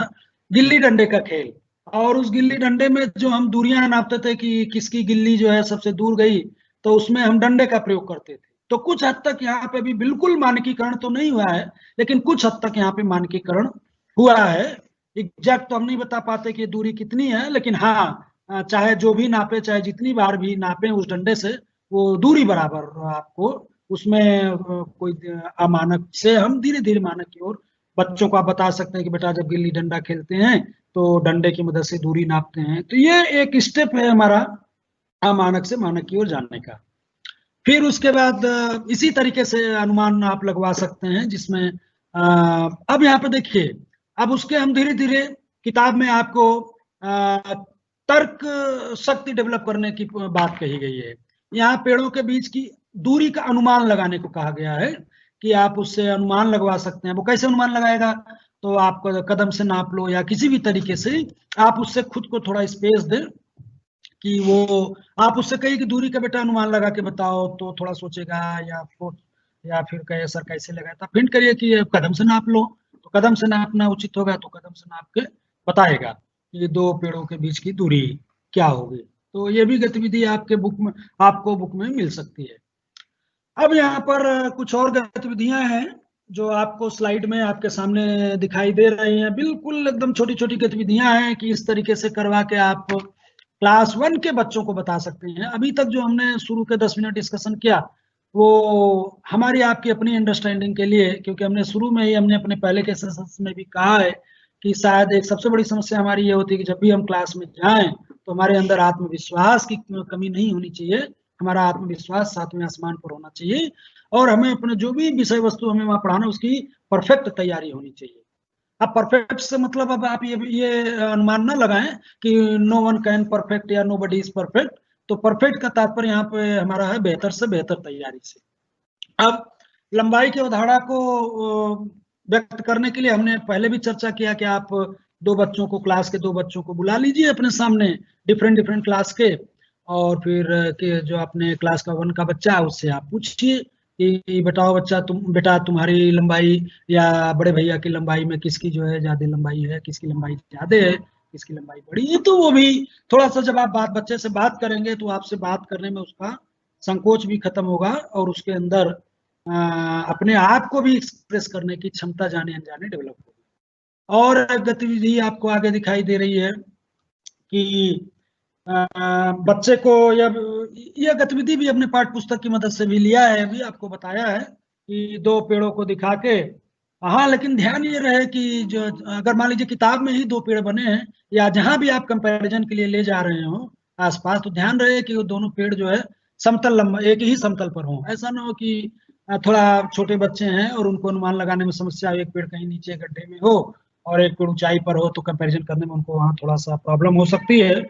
गिल्ली डंडे का खेल। और उस गिल्ली डंडे में जो हम दूरियां नापते थे कि किसकी गिल्ली जो है सबसे दूर गई, तो उसमें हम डंडे का प्रयोग करते थे। तो कुछ हद तक यहाँ पे भी बिल्कुल मानकीकरण तो नहीं हुआ है, लेकिन कुछ हद तक यहाँ पे मानकीकरण हुआ है। एग्जैक्ट तो हम नहीं बता पाते कि दूरी कितनी है, लेकिन हाँ, चाहे जो भी नापे, चाहे जितनी बार भी नापे उस डंडे से, वो दूरी बराबर आपको उसमें कोई अमानक से हम धीरे धीरे मानक की ओर बच्चों को आप बता सकते हैं कि बेटा जब गिल्ली डंडा खेलते हैं तो डंडे की मदद से दूरी नापते हैं। तो ये एक स्टेप है हमारा अमानक से मानक की ओर जानने का। फिर उसके बाद इसी तरीके से अनुमान आप लगवा सकते हैं, जिसमें अब यहाँ पे देखिए, अब उसके हम धीरे धीरे किताब में आपको तर्क शक्ति डेवलप करने की बात कही गई है। यहाँ पेड़ों के बीच की दूरी का अनुमान लगाने को कहा गया है कि आप उससे अनुमान लगवा सकते हैं। वो कैसे अनुमान लगाएगा, तो आप कदम से नाप लो या किसी भी तरीके से आप उससे खुद को थोड़ा स्पेस दें कि वो, आप उससे कही कि दूरी का बेटा अनुमान लगा के बताओ, तो थोड़ा सोचेगा या फिर कहे सर कैसे लगाए, तो हिंट करिए कि कदम से नाप लो, तो कदम से नापना उचित होगा, तो कदम से नाप के बताएगा ये दो पेड़ों के बीच की दूरी क्या होगी। तो ये भी गतिविधि आपको बुक में मिल सकती है। अब यहाँ पर कुछ और गतिविधियां हैं जो आपको स्लाइड में आपके सामने दिखाई दे रही हैं। बिल्कुल एकदम छोटी छोटी गतिविधियां हैं कि इस तरीके से करवा के आप क्लास 1 के बच्चों को बता सकते हैं। अभी तक जो हमने शुरू के 10 मिनट डिस्कशन किया वो हमारी आपकी अपनी अंडरस्टैंडिंग के लिए, क्योंकि हमने शुरू में ही हमने अपने पहले के सेशंस में भी कहा है कि शायद एक सबसे बड़ी समस्या हमारी ये होती है कि जब भी हम क्लास में जाएं तो हमारे अंदर आत्मविश्वास की कमी नहीं होनी चाहिए। हमारा आत्मविश्वास सातवें आसमान पर होना चाहिए और हमें अपने जो भी विषय वस्तु हमें वहां पढ़ाना उसकी परफेक्ट तैयारी होनी चाहिए। अब परफेक्ट से मतलब अब आप ये अनुमान ना लगाएं कि नो वन कैन परफेक्ट या नो बडी इज परफेक्ट। तो परफेक्ट का तात्पर्य यहाँ पे हमारा है बेहतर से बेहतर तैयारी से। अब लंबाई की अवधारणा को व्यक्त करने के लिए हमने पहले भी चर्चा किया कि आप दो बच्चों को, क्लास के दो बच्चों को बुला लीजिए अपने सामने, डिफरेंट डिफरेंट क्लास के, और फिर के जो अपने क्लास का 1 का बच्चा है उससे आप पूछिए कि बताओ बच्चा, बेटा तुम्हारी लंबाई या बड़े भैया की लंबाई में किसकी जो है ज्यादा लंबाई है, किसकी लंबाई ज्यादा है, किसकी लंबाई बड़ी है। तो वो भी थोड़ा सा जब आप बच्चे से बात करेंगे तो आपसे बात करने में उसका संकोच भी खत्म होगा और उसके अंदर अपने आप को भी एक्सप्रेस करने की क्षमता जाने अनजाने डेवलप होगी। और गतिविधि आपको आगे दिखाई दे रही है कि बच्चे को यह गतिविधि भी अपने पाठ्य पुस्तक की मदद से भी लिया है, अभी आपको बताया है कि 2 पेड़ों को दिखा के। हाँ, लेकिन ध्यान ये रहे कि जो अगर मान लीजिए किताब में ही 2 पेड़ बने हैं या जहां भी आप कंपैरिजन के लिए ले जा रहे हो आसपास, तो ध्यान रहे कि वो दोनों पेड़ जो है समतल लंबा एक ही समतल पर हो। ऐसा ना हो कि थोड़ा छोटे बच्चे हैं और उनको अनुमान लगाने में समस्या, एक पेड़ कहीं नीचे गड्ढे में हो और एक पेड़ ऊंचाई पर हो, तो कंपैरिजन करने में उनको वहां थोड़ा सा प्रॉब्लम हो सकती है।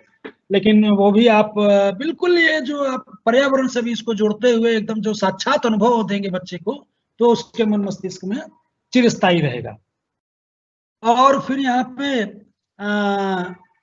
लेकिन वो भी आप बिल्कुल ये जो आप पर्यावरण से भी इसको जोड़ते हुए एकदम जो साक्षात अनुभव देंगे बच्चे को, तो उसके मन मस्तिष्क में चिरस्थायी रहेगा। और फिर यहाँ पे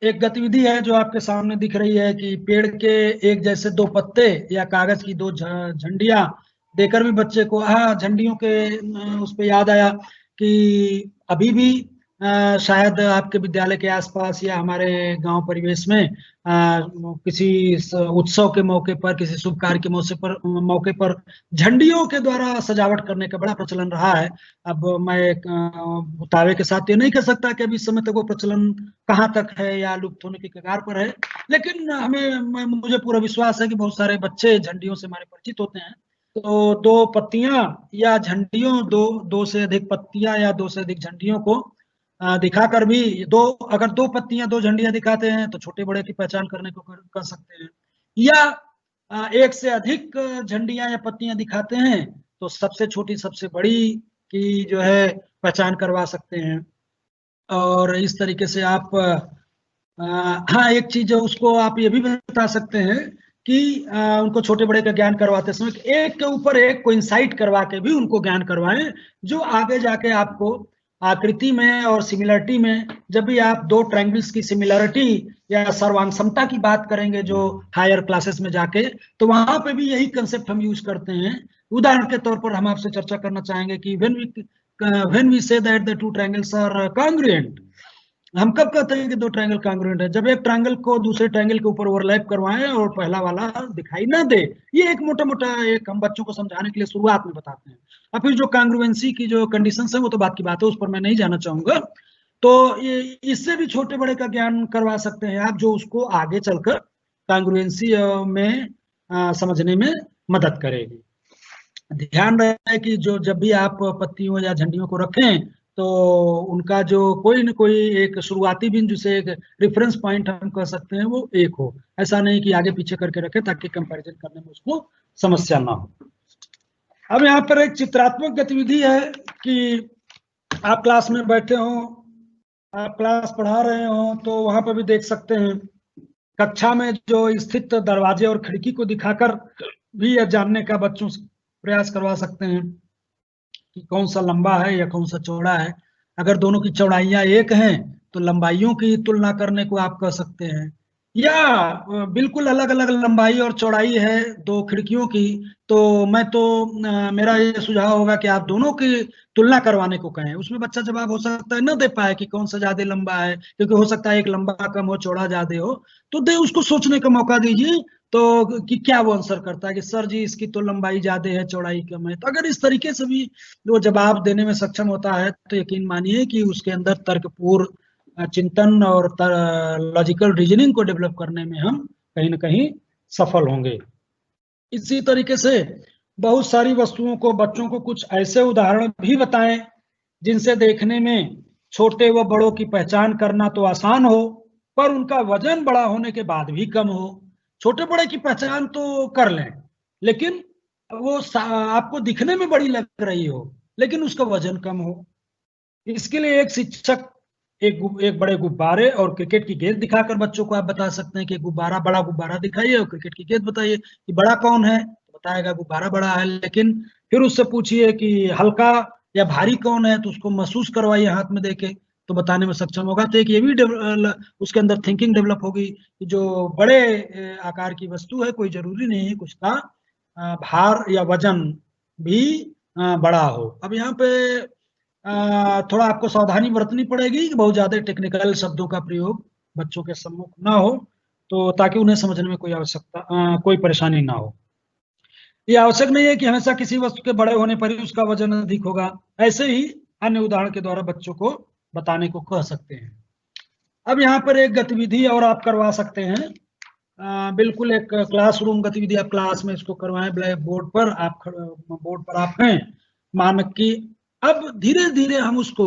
एक गतिविधि है जो आपके सामने दिख रही है कि पेड़ के एक जैसे 2 पत्ते या कागज की 2 झंडियां देकर भी बच्चे को, हाँ, झंडियों के उस पर याद आया कि अभी भी शायद आपके विद्यालय के आसपास या हमारे गांव परिवेश में किसी उत्सव के मौके पर, किसी शुभ कार्य के मौके पर झंडियों के द्वारा सजावट करने का बड़ा प्रचलन रहा है। अब मैं दावे के साथ ये नहीं कह सकता कि अभी इस समय तक वो प्रचलन कहाँ तक है या लुप्त होने की कगार पर है, लेकिन मुझे पूरा विश्वास है कि बहुत सारे बच्चे झंडियों से हमारे परिचित होते हैं। तो 2 पत्तियां या झंडियों, दो से अधिक पत्तियां या 2 से अधिक झंडियों को दिखाकर भी, अगर 2 पत्तियां 2 झंडियां दिखाते हैं तो छोटे बड़े की पहचान करने को कर सकते हैं, या 1 से अधिक झंडियां या पत्तियां दिखाते हैं तो सबसे छोटी सबसे बड़ी की जो है पहचान करवा सकते हैं। और इस तरीके से आप हाँ, एक चीज उसको आप ये भी बता सकते हैं कि उनको छोटे बड़े का ज्ञान करवाते समय एक के ऊपर एक को इंसाइट करवा के भी उनको ज्ञान करवाएं, जो आगे जाके आपको आकृति में और सिमिलरिटी में, जब भी आप 2 ट्रायंगल्स की सिमिलरिटी या सर्वांग समता की बात करेंगे जो हायर क्लासेस में जाके, तो वहां पे भी यही कंसेप्ट हम यूज करते हैं। उदाहरण के तौर पर हम आपसे चर्चा करना चाहेंगे कि when we say that the 2 triangles are congruent, हम कब कहते हैं कि 2 ट्रायंगल कांग्रुएंट है? जब एक ट्रायंगल को दूसरे ट्रायंगल के ऊपर ओवरलैप करवाएं और पहला वाला दिखाई ना दे। ये एक मोटा मोटा एक हम बच्चों को समझाने के लिए शुरुआत में बताते हैं। अब फिर जो कांग्रुएंसी की जो कंडीशंस है वो तो बात की बात है, उस पर मैं नहीं जाना चाहूंगा। तो ये इससे भी छोटे बड़े का ज्ञान करवा सकते हैं आप, जो उसको आगे चलकर कांग्रुएंसी में समझने में मदद करेगी। ध्यान रहे कि जो जब भी आप पत्तियों या झंडियों को रखें तो उनका जो कोई न कोई एक शुरुआती बिंदु, जिसे एक रेफरेंस पॉइंट हम कह सकते हैं, वो एक हो। ऐसा नहीं कि आगे पीछे करके रखें ताकि कंपैरिजन करने में उसको समस्या ना हो। अब यहाँ पर एक चित्रात्मक गतिविधि है कि आप क्लास में बैठे हो, आप क्लास पढ़ा रहे हो, तो वहां पर भी देख सकते हैं कक्षा में जो स्थित दरवाजे और खिड़की को दिखाकर भी यह जानने का बच्चों से प्रयास करवा सकते हैं कि कौन सा लंबा है या कौन सा चौड़ा है। अगर दोनों की चौड़ाइयां एक हैं तो लंबाइयों की तुलना करने को आप कह सकते हैं, या बिल्कुल अलग अलग लंबाई और चौड़ाई है 2 खिड़कियों की, तो मेरा ये सुझाव होगा कि आप दोनों की तुलना करवाने को कहें। उसमें बच्चा जवाब हो सकता है न दे पाए कि कौन सा ज्यादा लंबा है, क्योंकि हो सकता है एक लंबा कम हो, चौड़ा ज्यादा हो, तो उसको सोचने का मौका दीजिए तो कि क्या वो आंसर करता है कि सर जी इसकी तो लंबाई ज्यादा है चौड़ाई कम है। तो अगर इस तरीके से भी वो जवाब देने में सक्षम होता है तो यकीन मानिए कि उसके अंदर तर्कपूर्ण चिंतन और लॉजिकल रीजनिंग को डेवलप करने में हम कहीं ना कहीं सफल होंगे। इसी तरीके से बहुत सारी वस्तुओं को, बच्चों को कुछ ऐसे उदाहरण भी बताएं जिनसे देखने में छोटे व बड़ों की पहचान करना तो आसान हो, पर उनका वजन बड़ा होने के बाद भी कम हो। छोटे बड़े की पहचान तो कर लें, लेकिन वो आपको दिखने में बड़ी लग रही हो लेकिन उसका वजन कम हो। इसके लिए एक शिक्षक एक बड़े गुब्बारे और क्रिकेट की गेंद दिखाकर बच्चों को आप बता सकते हैं कि गुब्बारा, बड़ा गुब्बारा दिखाइए और क्रिकेट की गेंद बताइए कि बड़ा कौन है, तो बताएगा गुब्बारा बड़ा है। लेकिन फिर उससे पूछिए कि हल्का या भारी कौन है, तो उसको महसूस करवाइए हाथ में देके, तो बताने में सक्षम होगा। तो एक ये भी उसके अंदर थिंकिंग डेवलप होगी कि जो बड़े आकार की वस्तु है कोई जरूरी नहीं है कुछ का भार या वजन भी बड़ा हो। अब यहाँ पे थोड़ा आपको सावधानी बरतनी पड़ेगी कि बहुत ज्यादा टेक्निकल शब्दों का प्रयोग बच्चों के सम्मुख ना हो, तो ताकि उन्हें समझने में कोई परेशानी ना हो। ये आवश्यक नहीं है कि हमेशा किसी वस्तु के बड़े होने पर ही उसका वजन अधिक होगा। ऐसे ही अन्य उदाहरण के द्वारा बच्चों को बताने को कह सकते हैं। अब यहाँ पर एक गतिविधि और आप करवा सकते हैं, बिल्कुल एक क्लासरूम गतिविधि आप क्लास में इसको करवाएं। ब्लैक बोर्ड पर आप हैं मानक की। अब धीरे धीरे हम उसको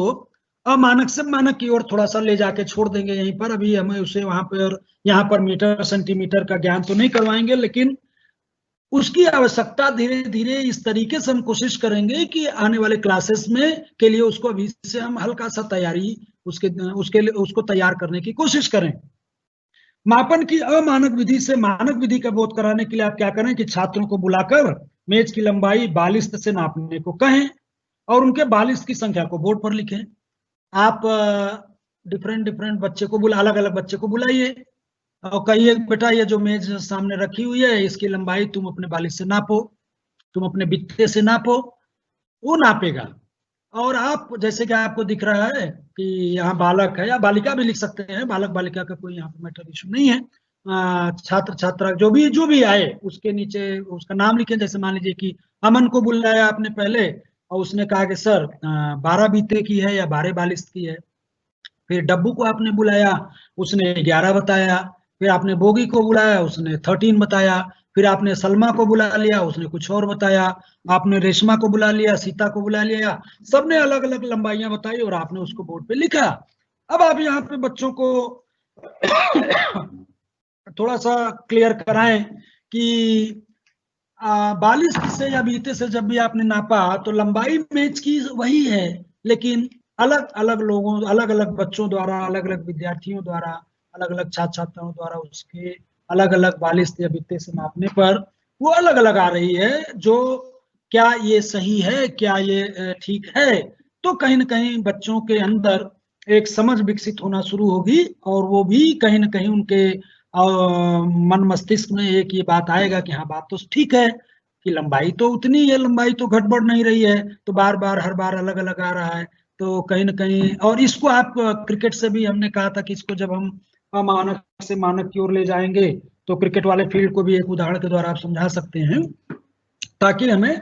अमानक से मानक की ओर थोड़ा सा ले जाके छोड़ देंगे यहीं पर। अभी हमें उसे वहां पर यहाँ पर मीटर सेंटीमीटर का ज्ञान तो नहीं करवाएंगे, लेकिन उसकी आवश्यकता धीरे धीरे इस तरीके से हम कोशिश करेंगे कि आने वाले क्लासेस में के लिए उसको अभी से हम हल्का सा तैयारी उसके लिए उसको तैयार करने की कोशिश करें। मापन की अमानक विधि से मानक विधि का बोध कराने के लिए आप क्या करें कि छात्रों को बुलाकर मेज की लंबाई बालिश्त से नापने को कहें और उनके बालिश्त की संख्या को बोर्ड पर लिखें। आप डिफरेंट डिफरेंट बच्चे को अलग अलग बच्चे को बुलाइए और कहिए बेटा ये जो मेज सामने रखी हुई है इसकी लंबाई तुम अपने बालिश से नापो, तुम अपने बित्ते से नापो। वो नापेगा और आप जैसे कि आपको दिख रहा है कि यहाँ बालक है या बालिका भी लिख सकते हैं, बालक बालिका का कोई यहाँ पर मैटर इशू नहीं है। छात्र छात्रा जो भी आए उसके नीचे उसका नाम लिखें। जैसे मान लीजिए कि अमन को बुलाया आपने पहले और उसने कहा कि सर 12 बीते की है या 12 बालिश की है। फिर डब्बू को आपने बुलाया, उसने 11 बताया। फिर आपने बोगी को बुलाया, उसने 13 बताया। फिर आपने सलमा को बुला लिया, उसने कुछ और बताया। आपने रेशमा को बुला लिया, सीता को बुला लिया, सबने अलग अलग लंबाइयां बताई और आपने उसको बोर्ड पे लिखा। अब आप यहाँ पे बच्चों को थोड़ा सा क्लियर कराएं कि 42 से या बीते से जब भी आपने नापा तो लंबाई मेज की वही है, लेकिन अलग अलग लोगों, अलग अलग बच्चों द्वारा, अलग अलग विद्यार्थियों द्वारा, अलग अलग छात्र छात्राओं द्वारा उसके अलग अलग 42 या बीते से नापने पर वो अलग अलग आ रही है। जो क्या ये सही है, क्या ये ठीक है? तो कहीं ना कहीं बच्चों के अंदर एक समझ विकसित होना शुरू होगी और वो भी कहीं ना कहीं उनके मन मस्तिष्क में एक ये बात आएगा कि हाँ बात तो ठीक है कि लंबाई तो उतनी है, लंबाई तो घट बढ़ नहीं रही है, तो बार बार हर बार अलग अलग आ रहा है। तो कहीं ना कहीं, और इसको आप क्रिकेट से भी हमने कहा था कि इसको जब हम अमानक से मानक की ओर ले जाएंगे तो क्रिकेट वाले फील्ड को भी एक उदाहरण के द्वारा आप समझा सकते हैं, ताकि हमें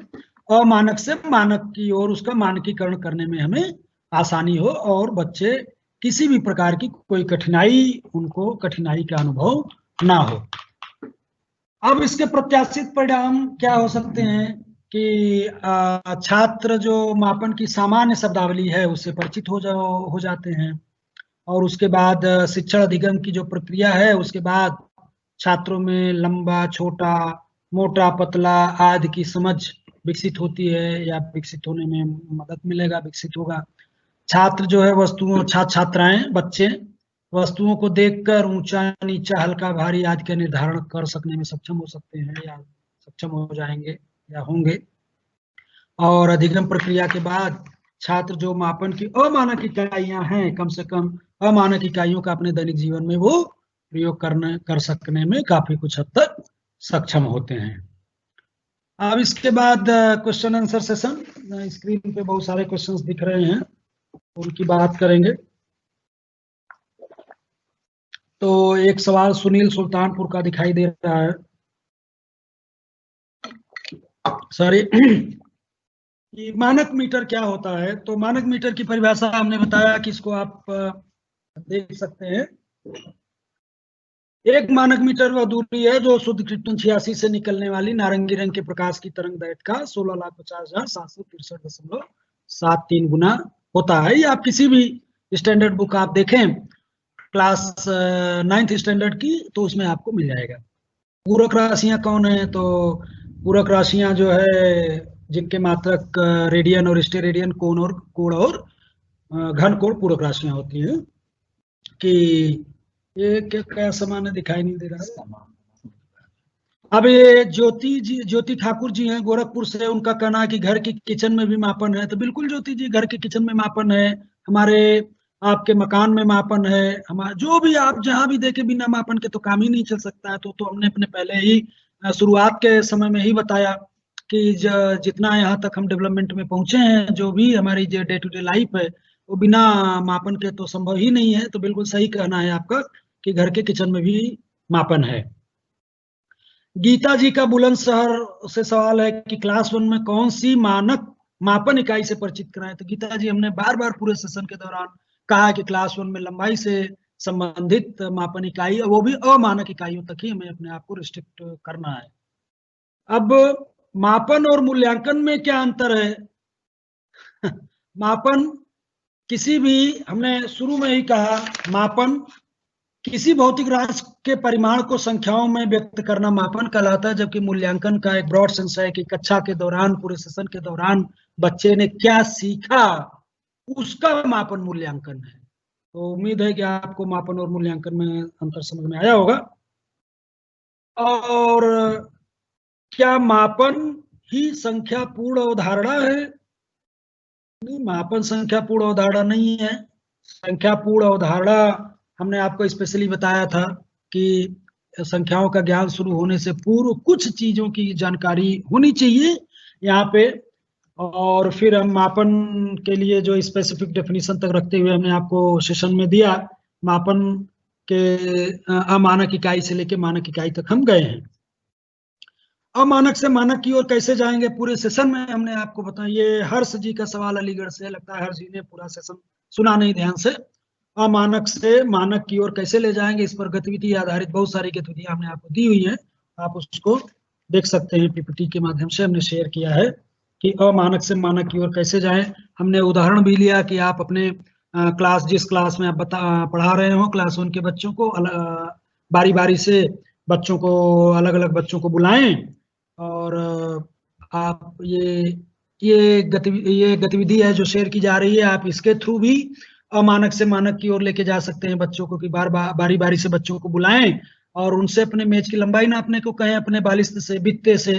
अमानक से मानक की ओर उसका मानकीकरण करने में हमें आसानी हो और बच्चे किसी भी प्रकार की कोई कठिनाई, उनको कठिनाई का अनुभव ना हो। अब इसके प्रत्याशित परिणाम क्या हो सकते हैं कि छात्र जो मापन की सामान्य शब्दावली है उससे परिचित हो जाते हैं और उसके बाद शिक्षण अधिगम की जो प्रक्रिया है उसके बाद छात्रों में लंबा छोटा मोटा पतला आदि की समझ विकसित होती है या विकसित होने में मदद मिलेगा, विकसित होगा। छात्र जो है वस्तुओं, छात्राएं बच्चे वस्तुओं को देखकर ऊंचा नीचा हल्का भारी आदि का निर्धारण कर सकने में सक्षम हो सकते हैं या सक्षम हो जाएंगे या होंगे। और अधिगम प्रक्रिया के बाद छात्र जो मापन की अमानक इकाइयां हैं, कम से कम अमानक इकाइयों का अपने दैनिक जीवन में वो प्रयोग कर सकने में काफी कुछ हद तक सक्षम होते हैं। अब इसके बाद क्वेश्चन आंसर सेशन, स्क्रीन पे बहुत सारे क्वेश्चंस दिख रहे हैं, उनकी बात करेंगे। तो एक सवाल सुनील सुल्तानपुर का दिखाई दे रहा है। सॉरी कि मानक मीटर क्या होता है। तो मानक मीटर की परिभाषा हमने बताया कि इसको आप देख सकते हैं। एक मानक मीटर वह दूरी है जो शुद्ध क्रिप्टन 86 से निकलने वाली नारंगी रंग के प्रकाश की तरंग दैर्घ्य का 16,50,763 गुना होता है। ये आप किसी भी स्टैंडर्ड बुक आप देखें क्लास 9th स्टैंडर्ड की, तो उसमें आपको मिल जाएगा। पूरक राशियां कौन है? तो पूरक राशियां जो है जिनके मात्रक रेडियन और स्टेरेडियन कोण और घन कोण पूरक राशियां होती हैं। कि ये क्या सामान है, दिखाई नहीं दे रहा है। अब ये ज्योति ठाकुर जी हैं गोरखपुर से, उनका कहना है कि घर की किचन में भी मापन है। तो बिल्कुल ज्योति जी, घर के किचन में मापन है, हमारे आपके मकान में मापन है, हमारा जो भी आप जहां भी देखे बिना मापन के तो काम ही नहीं चल सकता है। तो हमने अपने पहले ही शुरुआत के समय में ही बताया कि जितना यहाँ तक हम डेवलपमेंट में पहुंचे हैं, जो भी हमारी जो डे टू डे लाइफ है वो बिना मापन के तो संभव ही नहीं है। तो बिल्कुल सही कहना है आपका कि घर के किचन में भी मापन है। गीता जी का बुलंदशहर से सवाल है कि क्लास 1 में कौन सी मानक मापन इकाई से परिचित कराएं। तो गीता जी, हमने बार बार पूरे सेशन के दौरान कहा कि क्लास 1 में लंबाई से संबंधित मापन इकाई, वो भी अमानक इकाइयों तक ही हमें अपने आप को रिस्ट्रिक्ट करना है। अब मापन और मूल्यांकन में क्या अंतर है? मापन किसी भी, हमने शुरू में ही कहा, मापन किसी भौतिक राशि के परिमाण को संख्याओं में व्यक्त करना मापन कहलाता है, जबकि मूल्यांकन का एक ब्रॉड सेंस है कि कक्षा के दौरान, पूरे सेशन के दौरान बच्चे ने क्या सीखा, उसका मापन मूल्यांकन है। तो उम्मीद है कि आपको मापन और मूल्यांकन में अंतर समझ में आया होगा। और क्या मापन ही संख्या पूर्ण अवधारणा है? नहीं, मापन संख्या पूर्ण अवधारणा नहीं है। संख्या पूर्ण अवधारणा हमने आपको स्पेशली बताया था कि संख्याओं का ज्ञान शुरू होने से पूर्व कुछ चीजों की जानकारी होनी चाहिए यहाँ पे। और फिर हम मापन के लिए जो स्पेसिफिक डेफिनेशन तक रखते हुए हमने आपको सेशन में दिया, मापन के अमानक इकाई से लेके मानक इकाई तक हम गए हैं। अमानक से मानक की ओर कैसे जाएंगे, पूरे सेशन में हमने आपको बताया। ये हर्ष जी का सवाल अलीगढ़ से, लगता है हर्ष जी ने पूरा सेशन सुना नहीं ध्यान से। अमानक से मानक की ओर कैसे ले जाएंगे, इस पर गतिविधि आधारित बहुत सारी गतिविधियां हमने आपको दी हुई है, आप उसको देख सकते हैं। पीपीटी के माध्यम से हमने शेयर किया है कि अमानक से मानक की ओर कैसे जाएं। हमने उदाहरण भी लिया कि आप अपने क्लास, जिस क्लास में आप पढ़ा रहे हो, क्लास 1 के बच्चों को बारी बारी से बच्चों को, अलग अलग बच्चों को बुलाएं और आप ये गतिविधि है जो शेयर की जा रही है, आप इसके थ्रू भी अमानक से मानक की ओर लेके जा सकते हैं बच्चों को, कि बारी बारी से बच्चों को बुलाएं और उनसे अपने मेज की लंबाई नापने को कहें, अपने बालिश्त से, बित्ते से,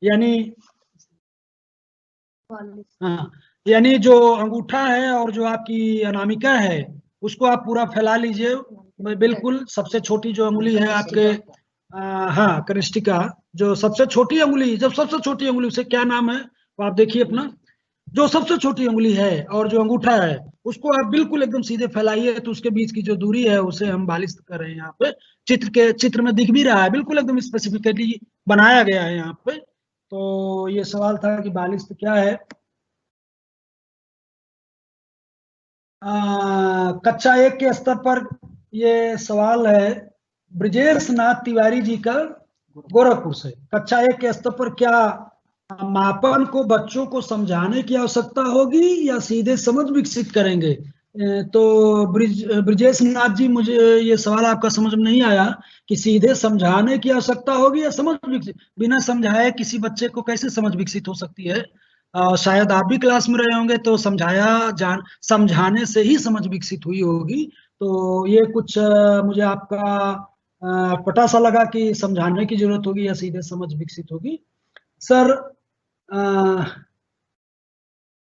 यानी हाँ, यानी जो अंगूठा है और जो आपकी अनामिका है उसको आप पूरा फैला लीजिए। बिल्कुल सबसे छोटी जो उंगली है आपके, हाँ, कनिष्ठिका, जो सबसे छोटी उंगली, जब सबसे छोटी उंगली, उसे क्या नाम है वो आप देखिए अपना, जो सबसे छोटी उंगली है और जो अंगूठा है उसको आप बिल्कुल एकदम सीधे फैलाइए, तो उसके बीच की जो दूरी है उसे हम बालिश कर रहे हैं। यहाँ पे चित्र में दिख भी रहा है, बिल्कुल एकदम स्पेसिफिकली बनाया गया है यहाँ पे। तो ये सवाल था कि बालिश क्या है। कक्षा 1 के स्तर पर ये सवाल है ब्रजेश नाथ तिवारी जी का, गोरखपुर से। कक्षा 1 के स्तर पर क्या मापन को बच्चों को समझाने की आवश्यकता होगी या सीधे समझ विकसित करेंगे? तो ब्रजेश नाथ जी, मुझे ये सवाल आपका समझ में नहीं आया कि सीधे समझाने की आवश्यकता होगी या समझ विकसित। बिना समझाए किसी बच्चे को कैसे समझ विकसित हो सकती है? शायद आप भी क्लास में रहे होंगे तो समझाने से ही समझ विकसित हुई होगी। तो ये कुछ मुझे आपका पता सा लगा कि समझाने की जरूरत होगी या सीधे समझ विकसित होगी। सर,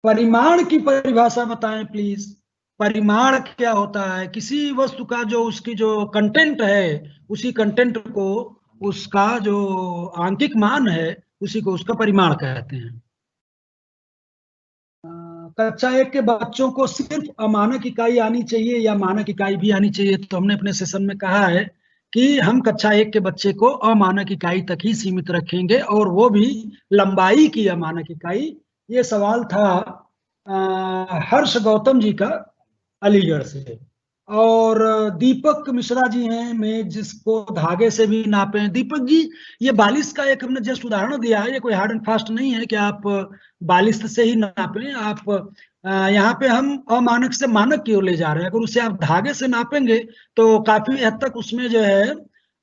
परिमाण की परिभाषा बताएं प्लीज। परिमाण क्या होता है? किसी वस्तु का जो उसकी जो कंटेंट है, उसी कंटेंट को, उसका जो आंकिक मान है, उसी को उसका परिमाण कहते हैं। कक्षा 1 के बच्चों को सिर्फ अमानक इकाई आनी चाहिए या मानक इकाई भी आनी चाहिए? तो हमने अपने सेशन में कहा है कि हम कक्षा 1 के बच्चे को अमानक इकाई तक ही सीमित रखेंगे और वो भी लंबाई की अमानक इकाई। ये सवाल था हर्ष गौतम जी का अलीगढ़ से। और दीपक मिश्रा जी हैं, मैं जिसको धागे से भी नापें। दीपक जी, ये बालिश का एक हमने जस्ट उदाहरण दिया है, ये कोई हार्ड एंड फास्ट नहीं है कि आप बालिश से ही नापें। आप यहाँ पे हम अमानक से मानक की ओर ले जा रहे हैं। अगर उसे आप धागे से नापेंगे तो काफी हद तक उसमें जो है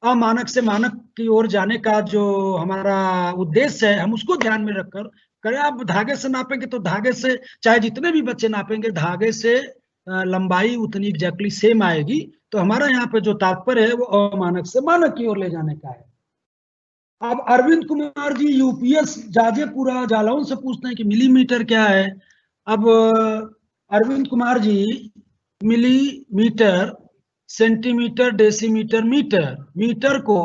अमानक से मानक की ओर जाने का जो हमारा उद्देश्य है, हम उसको ध्यान में रखकर करें। आप धागे से नापेंगे तो धागे से चाहे जितने भी बच्चे नापेंगे, धागे से लंबाई उतनी एग्जैक्टली सेम आएगी। तो हमारा यहाँ पे जो तात्पर्य है वो अमानक से मानक की ओर ले जाने का है। अब अरविंद कुमार जी यूपीएस जाजेपुरा जालौन से पूछते हैं कि मिलीमीटर क्या है। अब Arvind Kumar ji, millimetre, centimetre, decimetre, metre, metre को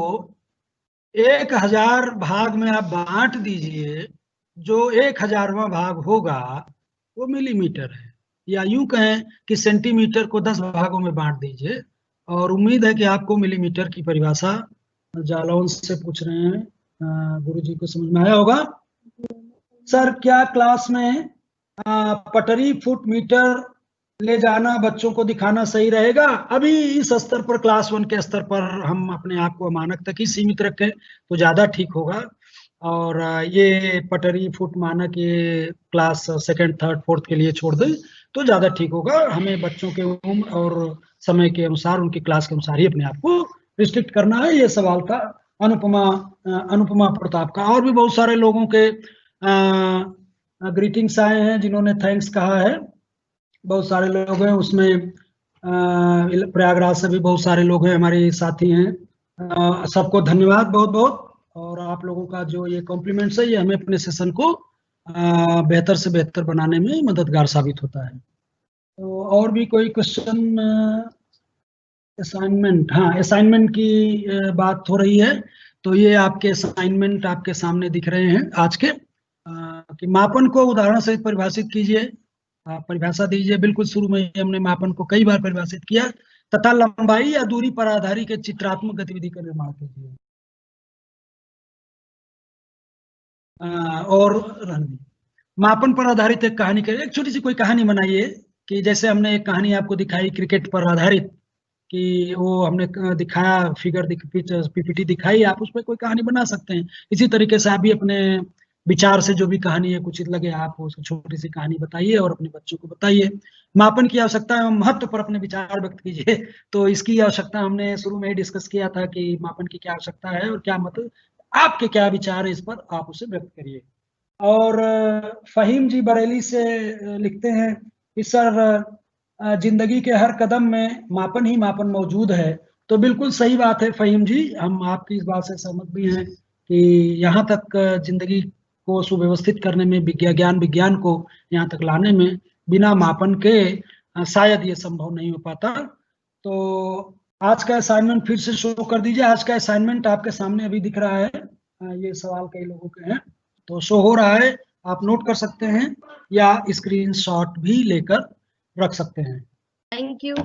1000 भाग में आप बांट दीजिए, जो 1000वां भाग होगा वो मिलीमीटर है। या यूं कहें कि सेंटीमीटर को 10 भागों में बांट दीजिए। और उम्मीद है कि आपको मिलीमीटर की परिभाषा जालौन से पूछ रहे हैं गुरु जी को समझ में आया होगा। सर, क्या क्लास में पटरी, फुट, मीटर ले जाना, बच्चों को दिखाना सही रहेगा? अभी इस स्तर पर, क्लास 1 के स्तर पर हम अपने आप को मानक तक ही सीमित रखें तो ज्यादा ठीक होगा। और ये पटरी, फुट, मानक ये क्लास 2nd, 3rd, 4th के लिए छोड़ दें तो ज्यादा ठीक होगा। हमें बच्चों के उम्र और समय के अनुसार, उनकी क्लास के अनुसार ही अपने आप को रिस्ट्रिक्ट करना है। ये सवाल था अनुपमा प्रताप का। और भी बहुत सारे लोगों के ग्रीटिंग्स आए हैं जिन्होंने थैंक्स कहा है। बहुत सारे लोग हैं उसमें, प्रयागराज से भी बहुत सारे लोग हैं, हमारे साथी हैं। सबको धन्यवाद बहुत बहुत। और आप लोगों का जो ये कॉम्प्लीमेंट्स है, ये हमें अपने सेशन को बेहतर से बेहतर बनाने में मददगार साबित होता है। तो और भी कोई क्वेश्चन? असाइनमेंट, हाँ, असाइनमेंट की बात हो रही है। तो ये आपके असाइनमेंट आपके सामने दिख रहे हैं आज के, कि मापन को उदाहरण सहित परिभाषित कीजिए। परिभाषा दीजिए। बिल्कुल शुरू में हमने मापन को कई बार परिभाषित किया। तथा लंबाई या दूरी पर आधारित एक चित्रात्मक गतिविधि का निर्माण कीजिए। और मापन पर आधारित एक कहानी करिए। एक छोटी सी कोई कहानी बनाइए, कि जैसे हमने एक कहानी आपको दिखाई क्रिकेट पर आधारित, कि वो हमने दिखाया, फिगर पीपीटी दिखाई, आप उस पर कोई कहानी बना सकते हैं। इसी तरीके से आप भी अपने विचार से जो भी कहानी है उचित लगे, आप उसको छोटी सी कहानी बताइए और अपने बच्चों को बताइए। मापन की आवश्यकता एवं महत्व पर अपने विचार व्यक्त कीजिए। तो इसकी आवश्यकता हमने शुरू में ही डिस्कस किया था कि मापन की क्या आवश्यकता है और क्या मतलब, आपके क्या विचार है इस पर, आप उसे व्यक्त करिए। और फहीम जी बरेली से लिखते हैं कि सर, जिंदगी के हर कदम में मापन ही मापन मौजूद है। तो बिल्कुल सही बात है फहीम जी, हम आपकी इस बात से सहमत भी हैं कि यहाँ तक जिंदगी को सुव्यवस्थित करने में, विज्ञान को यहाँ तक लाने में बिना मापन के शायद ये संभव नहीं हो पाता। तो आज का असाइनमेंट फिर से शो कर दीजिए। आज का असाइनमेंट आपके सामने अभी दिख रहा है। ये सवाल कई लोगों के हैं, तो शो हो रहा है, आप नोट कर सकते हैं या स्क्रीनशॉट भी लेकर रख सकते हैं। Thank you.